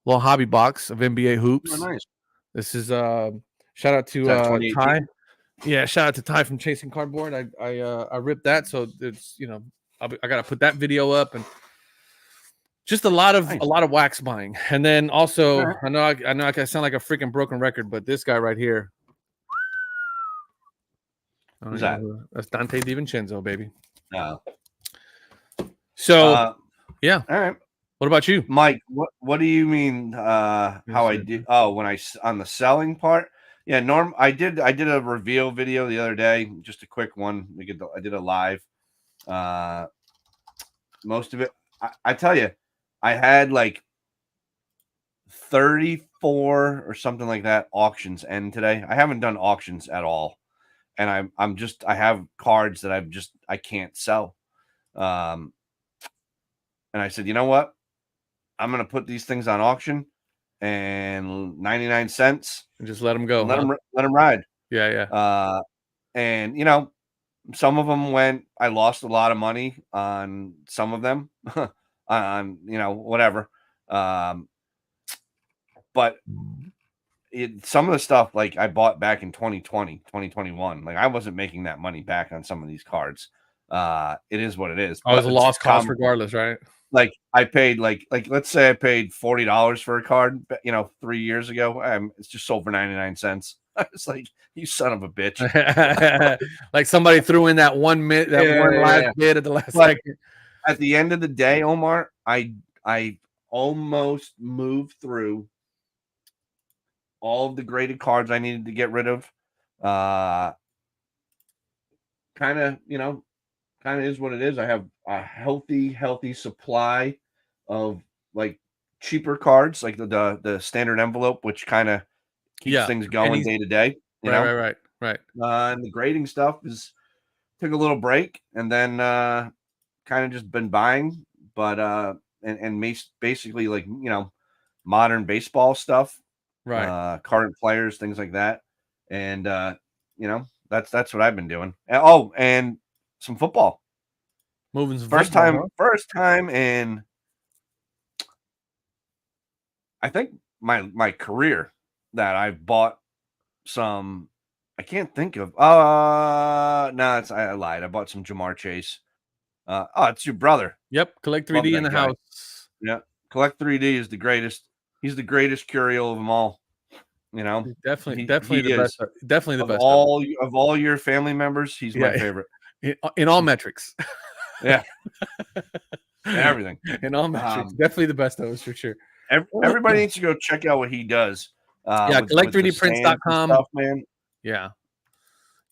little hobby box of NBA hoops. Oh, nice. This is shout out to Ty. Yeah, shout out to Ty from Chasing Cardboard. I ripped that, so it's I gotta put that video up, and just a lot of wax buying. And then also I know I sound like a freaking broken record, but this guy right here. Who's that? That's Dante DiVincenzo, baby. No. So yeah. All right. What about you, Mike? What do you mean? How I do? Oh, when on the selling part. Yeah, Norm. I did a reveal video the other day, just a quick one. I did a live. Most of it, I tell you, I had like 34 or something like that auctions end today. I haven't done auctions at all, and I have cards that I can't sell. And I said, you know what? I'm gonna put these things on auction, and 99 cents, And just let them go. and Huh? let them ride. Yeah, yeah. And some of them I lost a lot of money on some of them, on whatever. Um, but some of the stuff like I bought back in 2020, 2021, like I wasn't making that money back on some of these cards. It is what it is. Oh, it was But a it's lost cause comical. regardless, right? Like I paid like let's say I paid $40 for a card, 3 years ago. It's just sold for 99 cents. I was like, you son of a bitch. Like somebody threw in that one last Yeah. bid at the last But second. at the end of the day, Omar, I almost moved through all of the graded cards I needed to get rid of. Kind of, is what it is. I have a healthy supply of like cheaper cards, like the standard envelope, which kind of keeps Yeah. things going day to day. Right. And the grading stuff took a little break, and then kind of just been buying, but basically like modern baseball stuff, Right. current players, things like that, and that's what I've been doing. And some football. Moving some First football, time, huh? first time in I think my career that I've bought some. I can't think of. No, I lied. I bought some Jamar Chase. It's your brother. Yep. Collect Love 3D in that the guy. house. Yeah, Collect 3D is the greatest. He's the greatest Curiel of them all. Definitely He the best. is Definitely the of best of them. all your family members. He's my Yeah. favorite. In all metrics. Yeah, everything. In all metrics. Definitely the best of us for sure. Everybody needs to go check out what he does. Yeah, With the stands and collect3dprints.com. stuff, man. Yeah.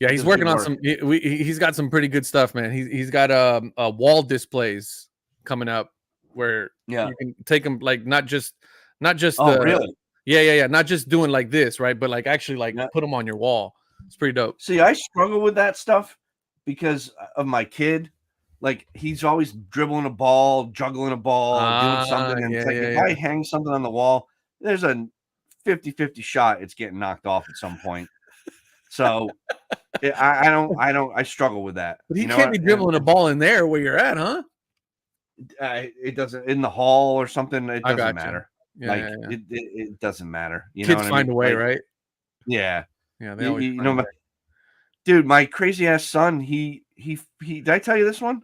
Yeah, He he's does good working on work. some. He's got some pretty good stuff, man. He's got wall displays coming up where Yeah. you can take them like not just Oh, the really? yeah, not just doing like this, right? But like actually like Yeah. put them on your wall. It's pretty dope. See, I struggle with that stuff because of my kid. Like he's always dribbling a ball, juggling a ball, doing something. And it's like if I Yeah. hang something on the wall, there's a 50-50 shot it's getting knocked off at some point. So I struggle with that. But he can't be dribbling a ball in there where you're at, huh? It doesn't in the hall or something. It I doesn't got you. matter. Yeah. It doesn't matter. You know Kids what I find mean? a way, Like, right? yeah. Yeah, they always You find a way. Dude, my crazy ass son, he did I tell you this one?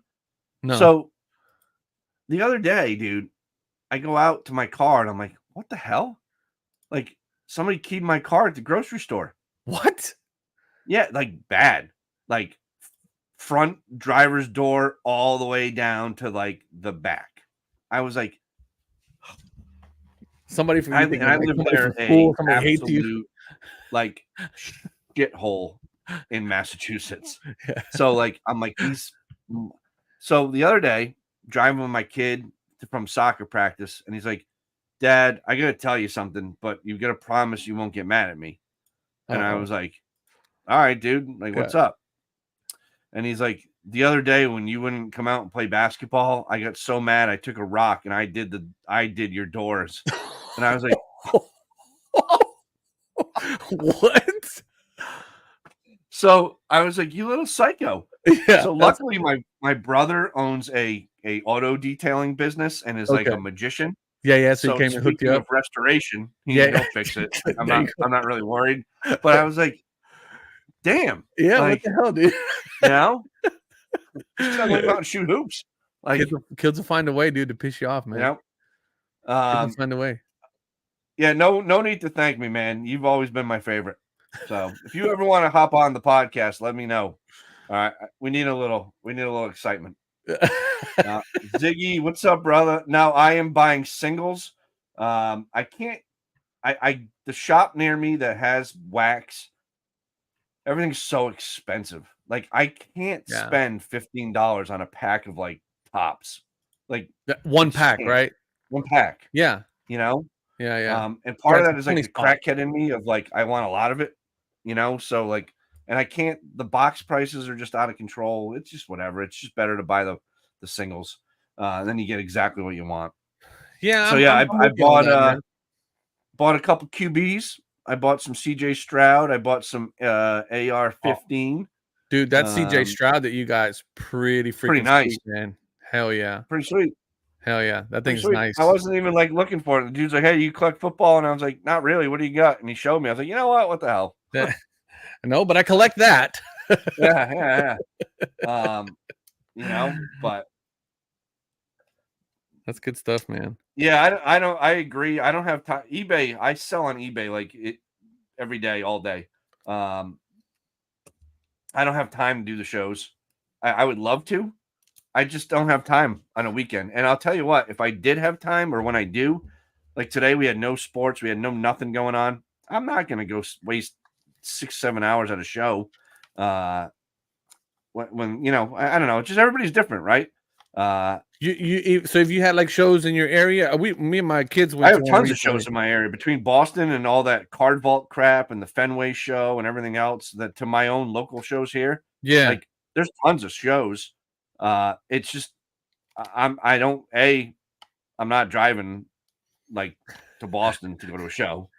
No. So the other day, dude, I go out to my car and I'm like, what the hell? Like somebody keyed my car at the grocery store. What? Yeah, like bad. Like front driver's door all the way down to like the back. I was like, Somebody from I live somebody near from school, a somebody hates you. absolute like shithole in Massachusetts. Yeah. So like I'm like these. So the other day, driving with my kid from soccer practice, and he's like, "Dad, I gotta tell you something, but you gotta promise you won't get mad at me." And I was like, "All right, dude. Like, what's up?" And he's like, "The other day when you wouldn't come out and play basketball, I got so mad I took a rock and I did your doors." And I was like, what? So I was like, "You little psycho." Yeah. So luckily, my brother owns a auto detailing business and is like a magician. Yeah. So he So came and hooked you speaking up. of restoration, Yeah. he'll fix it. I'm There you not really worried. But I was like, damn. Yeah, what Like, the hell, dude? you know, just gotta go out and shoot hoops. Like, Kids will find a way, dude, to piss you off, man. you know. Kids will find a way. Yeah, no need to thank me, man. You've always been my favorite. So if you ever want to hop on the podcast, let me know. All right. We need a little excitement. Ziggy, what's up, brother? Now I am buying singles. I can't the shop near me that has wax, everything's so expensive. Like I can't spend $15 on a pack of like pops. Like one pack, can't. right? One pack. Yeah. You know? Yeah. And part of it's that a is like funny the spot. crackhead in me of like I want a lot of it, you know. So like, and I can't. The box prices are just out of control. It's just whatever. It's just better to buy the singles. Then you get exactly what you want. Yeah. So I'm I with you on that, man. bought a couple QBs. I bought some CJ Stroud. I bought some AR-15. Dude, that CJ Stroud that you got is pretty freaking nice, sweet, man. Hell yeah. pretty sweet. Hell yeah. That Pretty thing's sweet. nice. I wasn't even like looking for it. The dude's like, "Hey, you collect football?" And I was like, "Not really. What do you got?" And he showed me. I was like, "You know what? What the hell?" No, but I collect that. Yeah. You know, but that's good stuff, man. yeah, I agree. I don't have time. eBay, I sell on eBay like it every day, all day. I don't have time to do the shows. I would love to. I just don't have time on a weekend. And I'll tell you what, if I did have time or when I do, like today we had no sports, we had nothing going on. I'm not going to go waste 6-7 hours at a show. When you know, I don't know, just everybody's different, right? So if you had like shows in your area, me and my kids went. I have to tons of shows in my area between Boston and all that card vault crap and the Fenway show and everything else. That to my own local shows here, yeah, like there's tons of shows. It's just I'm not driving like to Boston to go to a show,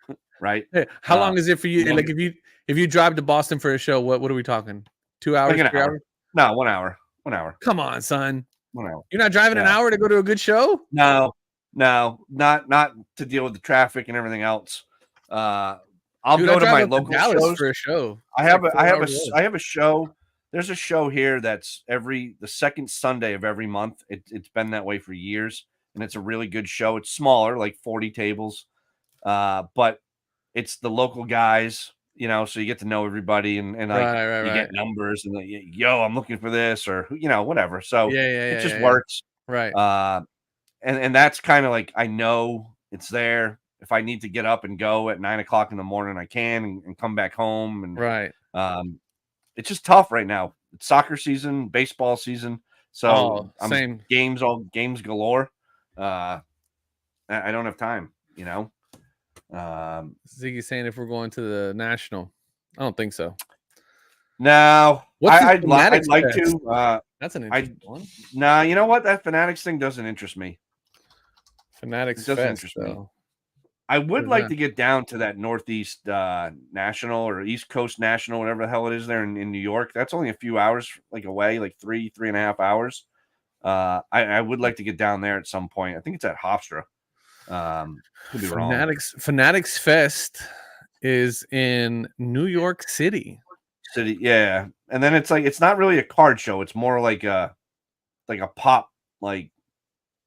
right? Hey, how long is it for you? Like if you drive to Boston for a show, what are we talking? 2 hours? Like 3 hours? No, 1 hour. 1 hour. Come on, son. 1 hour. You're not driving an hour to go to a good show? No, not to deal with the traffic and everything else. I'll go to my local Dallas shows for a show. I have a show. There's a show here that's the second Sunday of every month. It's been that way for years, and it's a really good show. It's smaller, like 40 tables, but it's the local guys, you know, so you get to know everybody and like you get numbers and like, yo, I'm looking for this or you know whatever. So it just works, right? And that's kind of like I know it's there. If I need to get up and go at 9 o'clock in the morning, I can and come back home. And right. It's just tough right now. It's soccer season, baseball season. So same games galore. I don't have time, you know. Ziggy's saying if we're going to the National. I don't think so. No, I'd like to. That's an interesting one. Nah, you know what? That Fanatics thing doesn't interest me. Fanatics doesn't interest me. I would like to get down to that Northeast National or East Coast National, whatever the hell it is there in New York. That's only a few hours like away, like 3.5 hours. I would like to get down there at some point. I think it's at Hofstra. Could be wrong. Fanatics Fest is in New York City. Yeah. And then it's like it's not really a card show. It's more like a pop like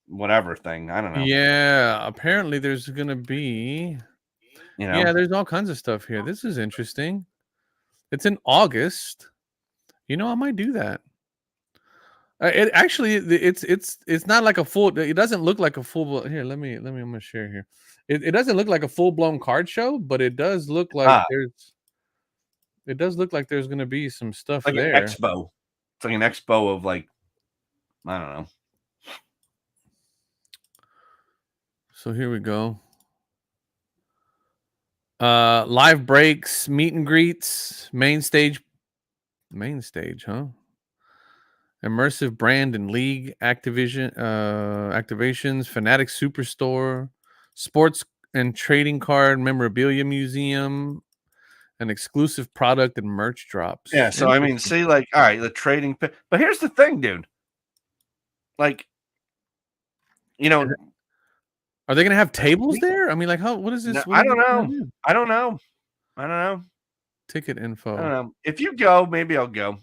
whatever thing. I don't know. Yeah, apparently there's gonna be yeah, there's all kinds of stuff here. This is interesting. It's in August. You know, I might do that. It actually it's not like a full. It doesn't look like a full. Here, let me. I'm gonna share here. It doesn't look like a full blown card show, but it does look like there's. It does look like there's gonna be some stuff like there. An expo. It's like an expo of like I don't know. So here we go. Live breaks, meet and greets, main stage, huh? Immersive brand and league activations, Fanatic Superstore, sports and trading card memorabilia museum, an exclusive product and merch drops. Yeah, so I mean, see, like, all right, the trading, but here's the thing, dude. Like, you know, are they gonna have tables there? I mean, like, what is this? No, I don't know. Ticket info. I don't know. If you go, maybe I'll go.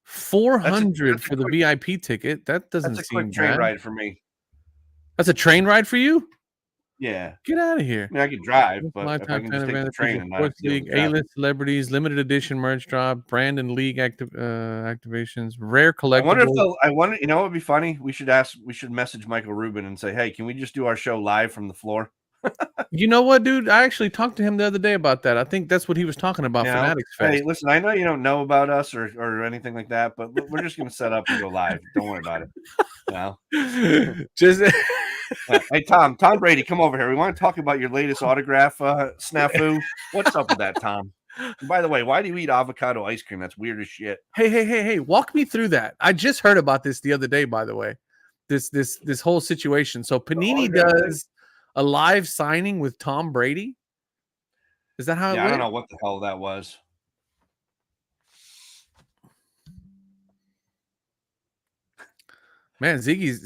400 for the VIP ticket. That doesn't seem bad. Train ride for me. That's a train ride for you? Yeah. Get out of here. I mean, I could drive, but if I can just take the train and Sports League, A-list celebrities, limited edition merch drop, brand and league activations, rare collectibles. I wonder, you know what would be funny? We should message Michael Rubin and say, hey, can we just do our show live from the floor? You know what, dude? I actually talked to him the other day about that. I think that's what he was talking about. You know, Fanatics hey, Fest. listen, I know you don't know about us or anything like that, but we're just gonna set up and go live. Don't worry about it. You know? Just Hey, Tom Brady, come over here. We want to talk about your latest autograph snafu. What's up with that, Tom? And by the way, why do you eat avocado ice cream? That's weird as shit. hey, walk me through that. I just heard about this the other day, by the way. This whole situation. So Panini does a live signing with Tom Brady. Is that how it Yeah, I went? don't know what the hell that was. Man, Ziggy's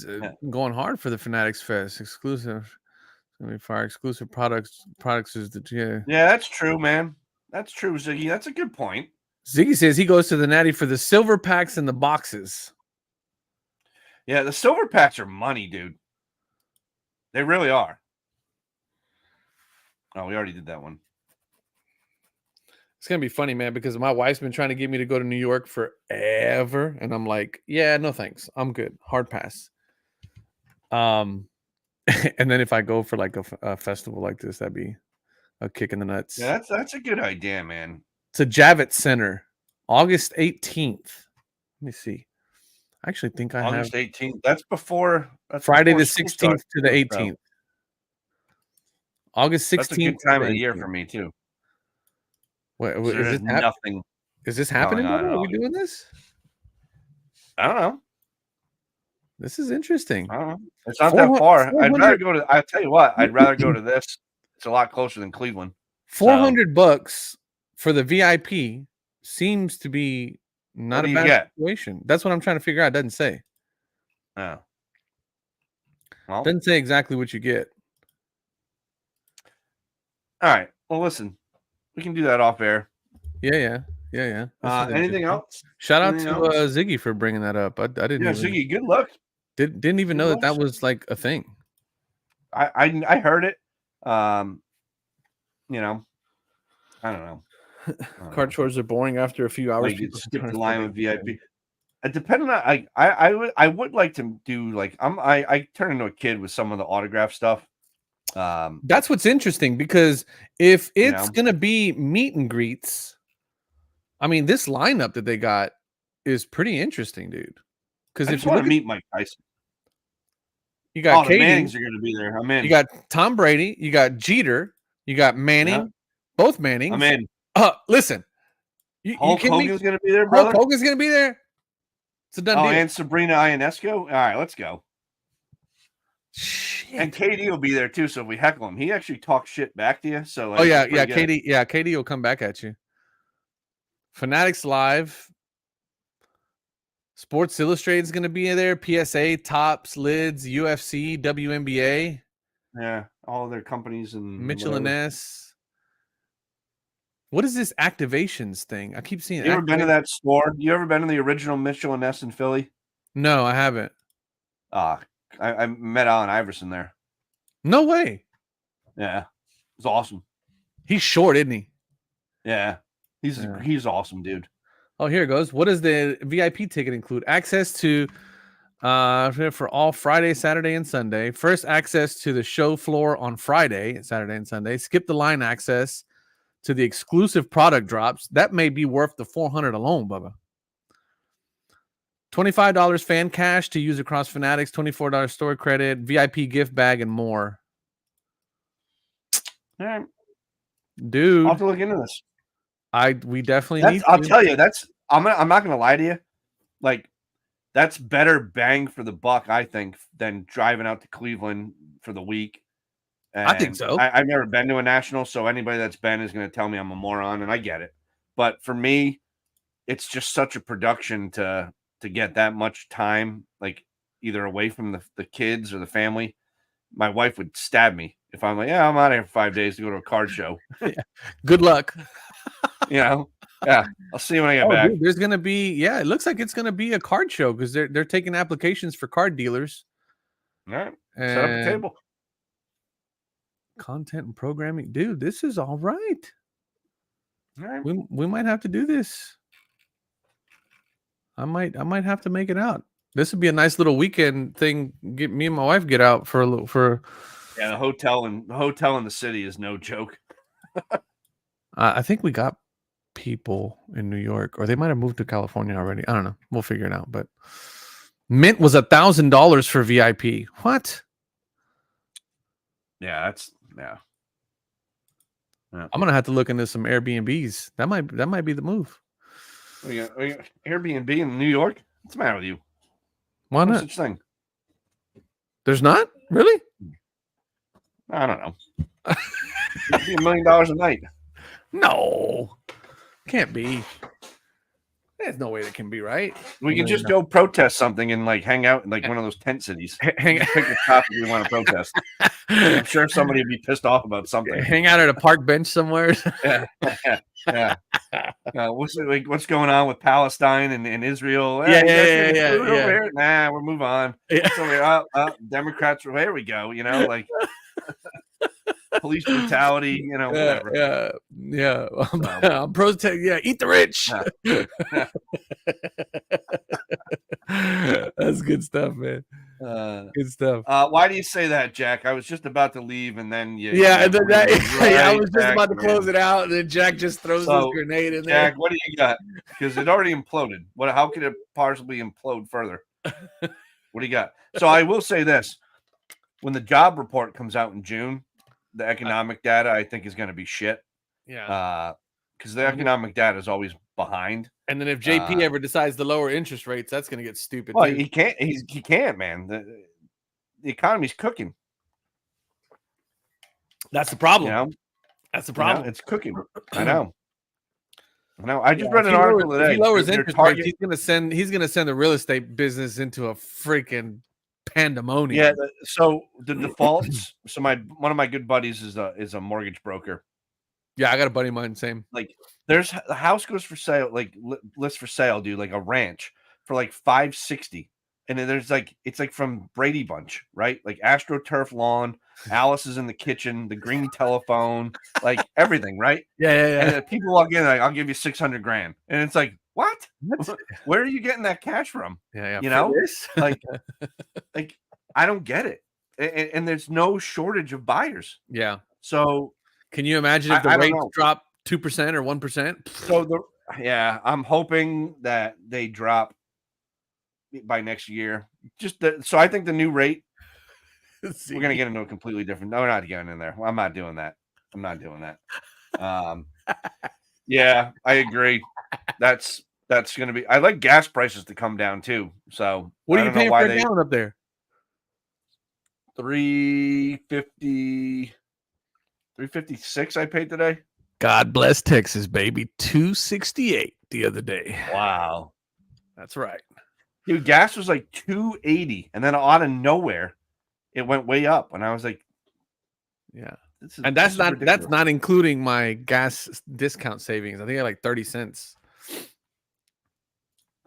Yeah. going hard for the Fanatics Fest. Exclusive. For our exclusive products is the Yeah, that's true, man. That's true, Ziggy. That's a good point. Ziggy says he goes to the Natty for the silver packs and the boxes. Yeah, the silver packs are money, dude. They really are. Oh, we already did that one. It's gonna be funny, man, because my wife's been trying to get me to go to New York forever, and I'm like, yeah, no thanks, I'm good, hard pass. And then if I go for like a festival like this, that'd be a kick in the nuts. Yeah, that's a good idea, man. It's a Javits Center, August 18th. Let me see. I actually think I August have 18th. That's before Friday before the school 16th starts, to the bro. 18th. August 16th. That's a good time of the year for me too. What, So there's nothing is this going happening? on at Are we all. doing this? I don't know. This is interesting. I don't know. It's not that far. 400 I'd rather go to. I tell you what, I'd rather go to this. It's a lot closer than Cleveland. $400 for the VIP seems to be not What a do you bad get? situation. That's what I'm trying to figure out. It doesn't say. Oh. Well, Doesn't say exactly what you get. all right. Well, listen, we can do that off air. Yeah. This is Anything interesting. else? Shout out Anything to else? Ziggy for bringing that up. I didn't Yeah, even Ziggy, good luck. didn't even Good know luck, that sir. was like a thing. I heard it. You know, I don't know. Card chores are boring after a few hours. Like you skip the line with VIP. Depending on I would like to do like I turn into a kid with some of the autograph stuff. That's what's interesting because if it's know. gonna be meet and greets, I mean, this lineup that they got is pretty interesting, dude. Because I if just you want look to meet Mike Tyson. you got The Katie, Mannings are going to be there. I'm in. you got Tom Brady, you got Jeter, you got Manning, both Mannings. I'm in. Listen, you Hulk kidding me? Hogan's going to be there, brother. Hulk Hogan's gonna be there. It's a done deal. And Sabrina Ionesco. All right, let's go. Shit. And KD will be there too. So if we heckle him, he actually talks shit back to you. So like, Katie will come back at you. Fanatics Live. Sports Illustrated is going to be there. PSA, Tops, Lids, UFC, WNBA. Yeah, all their companies and Mitchell and S. What is this activations thing? I keep seeing. You ever been to that store? You ever been to the original Mitchell and S in Philly? No, I haven't. I met Allen Iverson there. No way. Yeah, it's awesome. He's short, isn't he? Yeah, he's awesome, dude. Oh, here it goes. What does the VIP ticket include? Access to for all Friday, Saturday, and Sunday. First access to the show floor on Friday, Saturday, and Sunday. Skip the line access to the exclusive product drops. That may be worth the $400 alone, Bubba. $25 fan cash to use across Fanatics, $24 store credit, VIP gift bag, and more. All right, dude. I'll have to look into this. We definitely need. I'll tell you, I'm not gonna lie to you. Like, that's better bang for the buck, I think, than driving out to Cleveland for the week. And I think so. I've never been to a national, so anybody that's been is going to tell me I'm a moron, and I get it. But for me, it's just such a production to get that much time, like either away from the kids or the family. My wife would stab me if I'm like, yeah, I'm out of here for 5 days to go to a card show. Yeah. Good luck. Yeah, I'll see you when I get back. Dude, there's gonna be, it looks like it's gonna be a card show because they're taking applications for card dealers. All right, set up a table. Content and programming, dude. This is all right. All right, we might have to do this. I might have to make it out. This would be a nice little weekend thing. Get me and my wife get out for Yeah, the hotel in the city is no joke. I think we got people in New York, or they might have moved to California already. I don't know. We'll figure it out. But Mint was $1,000 for VIP. What? Yeah, yeah. I'm gonna have to look into some Airbnbs. That might be the move. Airbnb in New York? What's the matter with you? Why No not? such thing. There's not? Really? I don't know. It'd be $1 million a night. No. Can't be. There's no way that can be right. We can just go protest something and like hang out in like one of those tent cities. Hang Pick the topic we want to protest. I'm sure somebody would be pissed off about something. Hang out at a park bench somewhere. Yeah. What's going on with Palestine and Israel? Yeah. Nah, we'll move on. Yeah. So Democrats. There we go. Like police brutality. Whatever. Yeah. I'm protesting. Yeah, eat the rich. That's good stuff, man. Good stuff. Why do you say that, Jack? I was just about to leave, and then I was just about to close it out, and then Jack just throws this grenade in there. Jack, what do you got? Because it already imploded. How could it possibly implode further? What do you got? So I will say this: when the job report comes out in June, the economic data I think is going to be shit. Yeah. Because the economic data is always behind. And then if JP ever decides to lower interest rates, that's going to get stupid. Well, too. he can't. He can't, man. The economy's cooking. That's the problem. That's the problem. It's cooking. I know. I just read an article today. If he lowers interest rates, he's gonna send the real estate business into a freaking pandemonium. Yeah. So the defaults. So one of my good buddies is a mortgage broker. Yeah, I got a buddy of mine, same. Like, the house goes for sale, like list for sale, dude, like a ranch for like $560, and then it's like from Brady Bunch, right? Like AstroTurf lawn, Alice is in the kitchen, the green telephone, like everything, right? Yeah. And then people walk in, like, I'll give you $600,000, and it's like, what? Where are you getting that cash from? Yeah. like I don't get it, and there's no shortage of buyers. Yeah. So. Can you imagine if the rates drop 2% or 1%? So I'm hoping that they drop by next year. So I think the new rate, we're gonna get into a completely different. No, we're not getting in there. I'm not doing that. Yeah, I agree. That's gonna be. I like gas prices to come down too. So what are you paying for a gallon up there? $3.50. $3.56 I paid today. God bless Texas, baby. $2.68 the other day. Wow. That's right. Dude, gas was like $2.80, and then out of nowhere, it went way up. And I was like, yeah. That's not including my gas discount savings. I think I like 30 cents.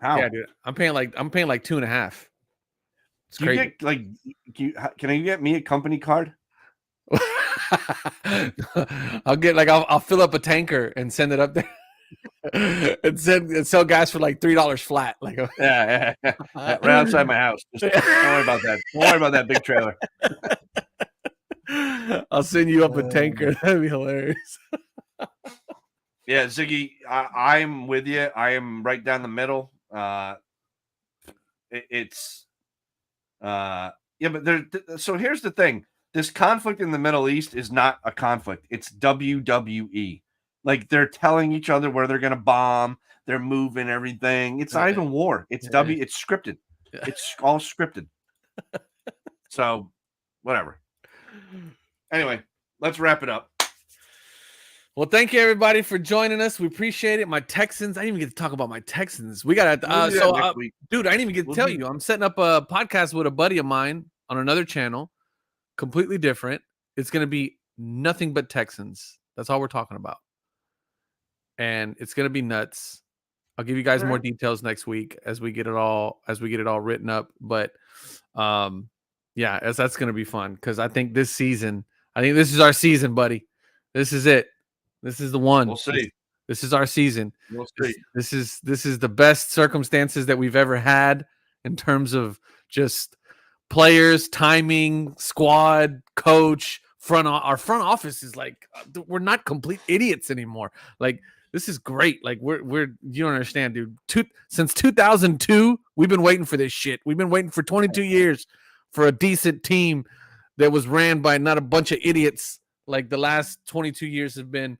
How? Yeah, dude. I'm paying like 2.5. It's crazy. Can you get me a company card? I'll fill up a tanker and send it up there and sell gas for like $3 flat. Like yeah, right outside my house. Just don't worry about that. Don't worry about that big trailer. I'll send you up a tanker. That'd be hilarious. Yeah, Ziggy, I'm with you. I am right down the middle. But so here's the thing. This conflict in the Middle East is not a conflict. It's WWE. Like, they're telling each other where they're going to bomb. They're moving everything. It's not even war. It's It's scripted. Yeah. It's all scripted. So, whatever. Anyway, let's wrap it up. Well, thank you everybody for joining us. We appreciate it. My Texans. I didn't even get to talk about my Texans. We got to. Dude, I didn't even get to tell you. I'm setting up a podcast with a buddy of mine on another channel. Completely different. It's going to be nothing but Texans. That's all we're talking about. And it's going to be nuts. I'll give you guys more details next week as we get it all written up. But that's going to be fun because I think this is our season, buddy. This is it. This is the one. We'll see. This is our season. We'll see. This is the best circumstances that we've ever had in terms of just players, timing, squad, coach, our front office is like, we're not complete idiots anymore. Like, this is great. Like, we're you don't understand, dude. Since 2002, we've been waiting for this shit. We've been waiting for 22 years for a decent team that was ran by not a bunch of idiots like the last 22 years have been.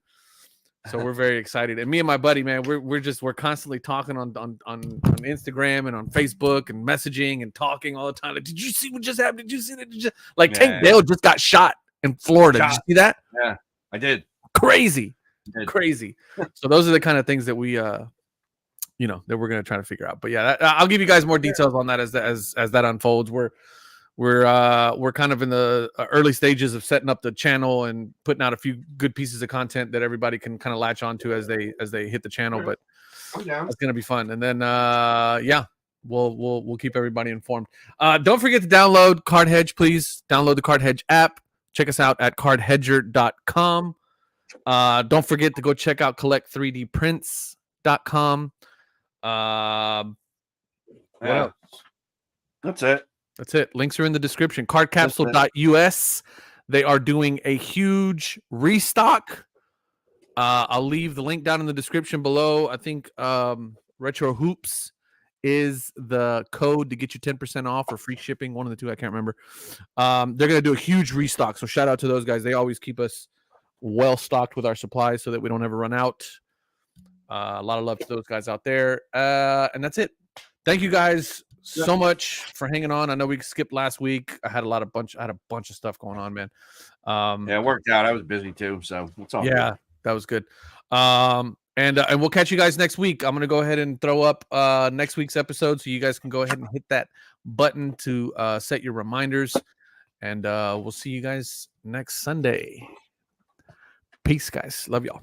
So we're very excited. And me and my buddy, man, we're constantly talking on Instagram and on Facebook and messaging and talking all the time. Like, did you see what just happened? Did you see that? Like, Tank Dale just got shot in Florida. Did you see that? Yeah, I did. Crazy. Crazy. So those are the kind of things that we that we're gonna try to figure out. But yeah, I'll give you guys more details on that as that unfolds. We're kind of in the early stages of setting up the channel and putting out a few good pieces of content that everybody can kind of latch onto as they hit the channel. But it's gonna be fun. And then we'll keep everybody informed. Don't forget to download Card Hedge, please. Download the Card Hedge app. Check us out at cardhedger.com. Don't forget to go check out collect3dprints.com. What else? That's it. Links are in the description. Cardcapsule.us. They are doing a huge restock. I'll leave the link down in the description below. I think Retro Hoops is the code to get you 10% off or free shipping. One of the two, I can't remember. They're going to do a huge restock. So shout out to those guys. They always keep us well stocked with our supplies so that we don't ever run out. A lot of love to those guys out there. And that's it. Thank you guys so much for hanging on. I know we skipped last week. I had a bunch of stuff going on, man. Yeah, it worked out. I was busy too, so it's all good. That was good. And we'll catch you guys next week. I'm gonna go ahead and throw up next week's episode so you guys can go ahead and hit that button to set your reminders. And we'll see you guys next Sunday. Peace, guys. Love y'all.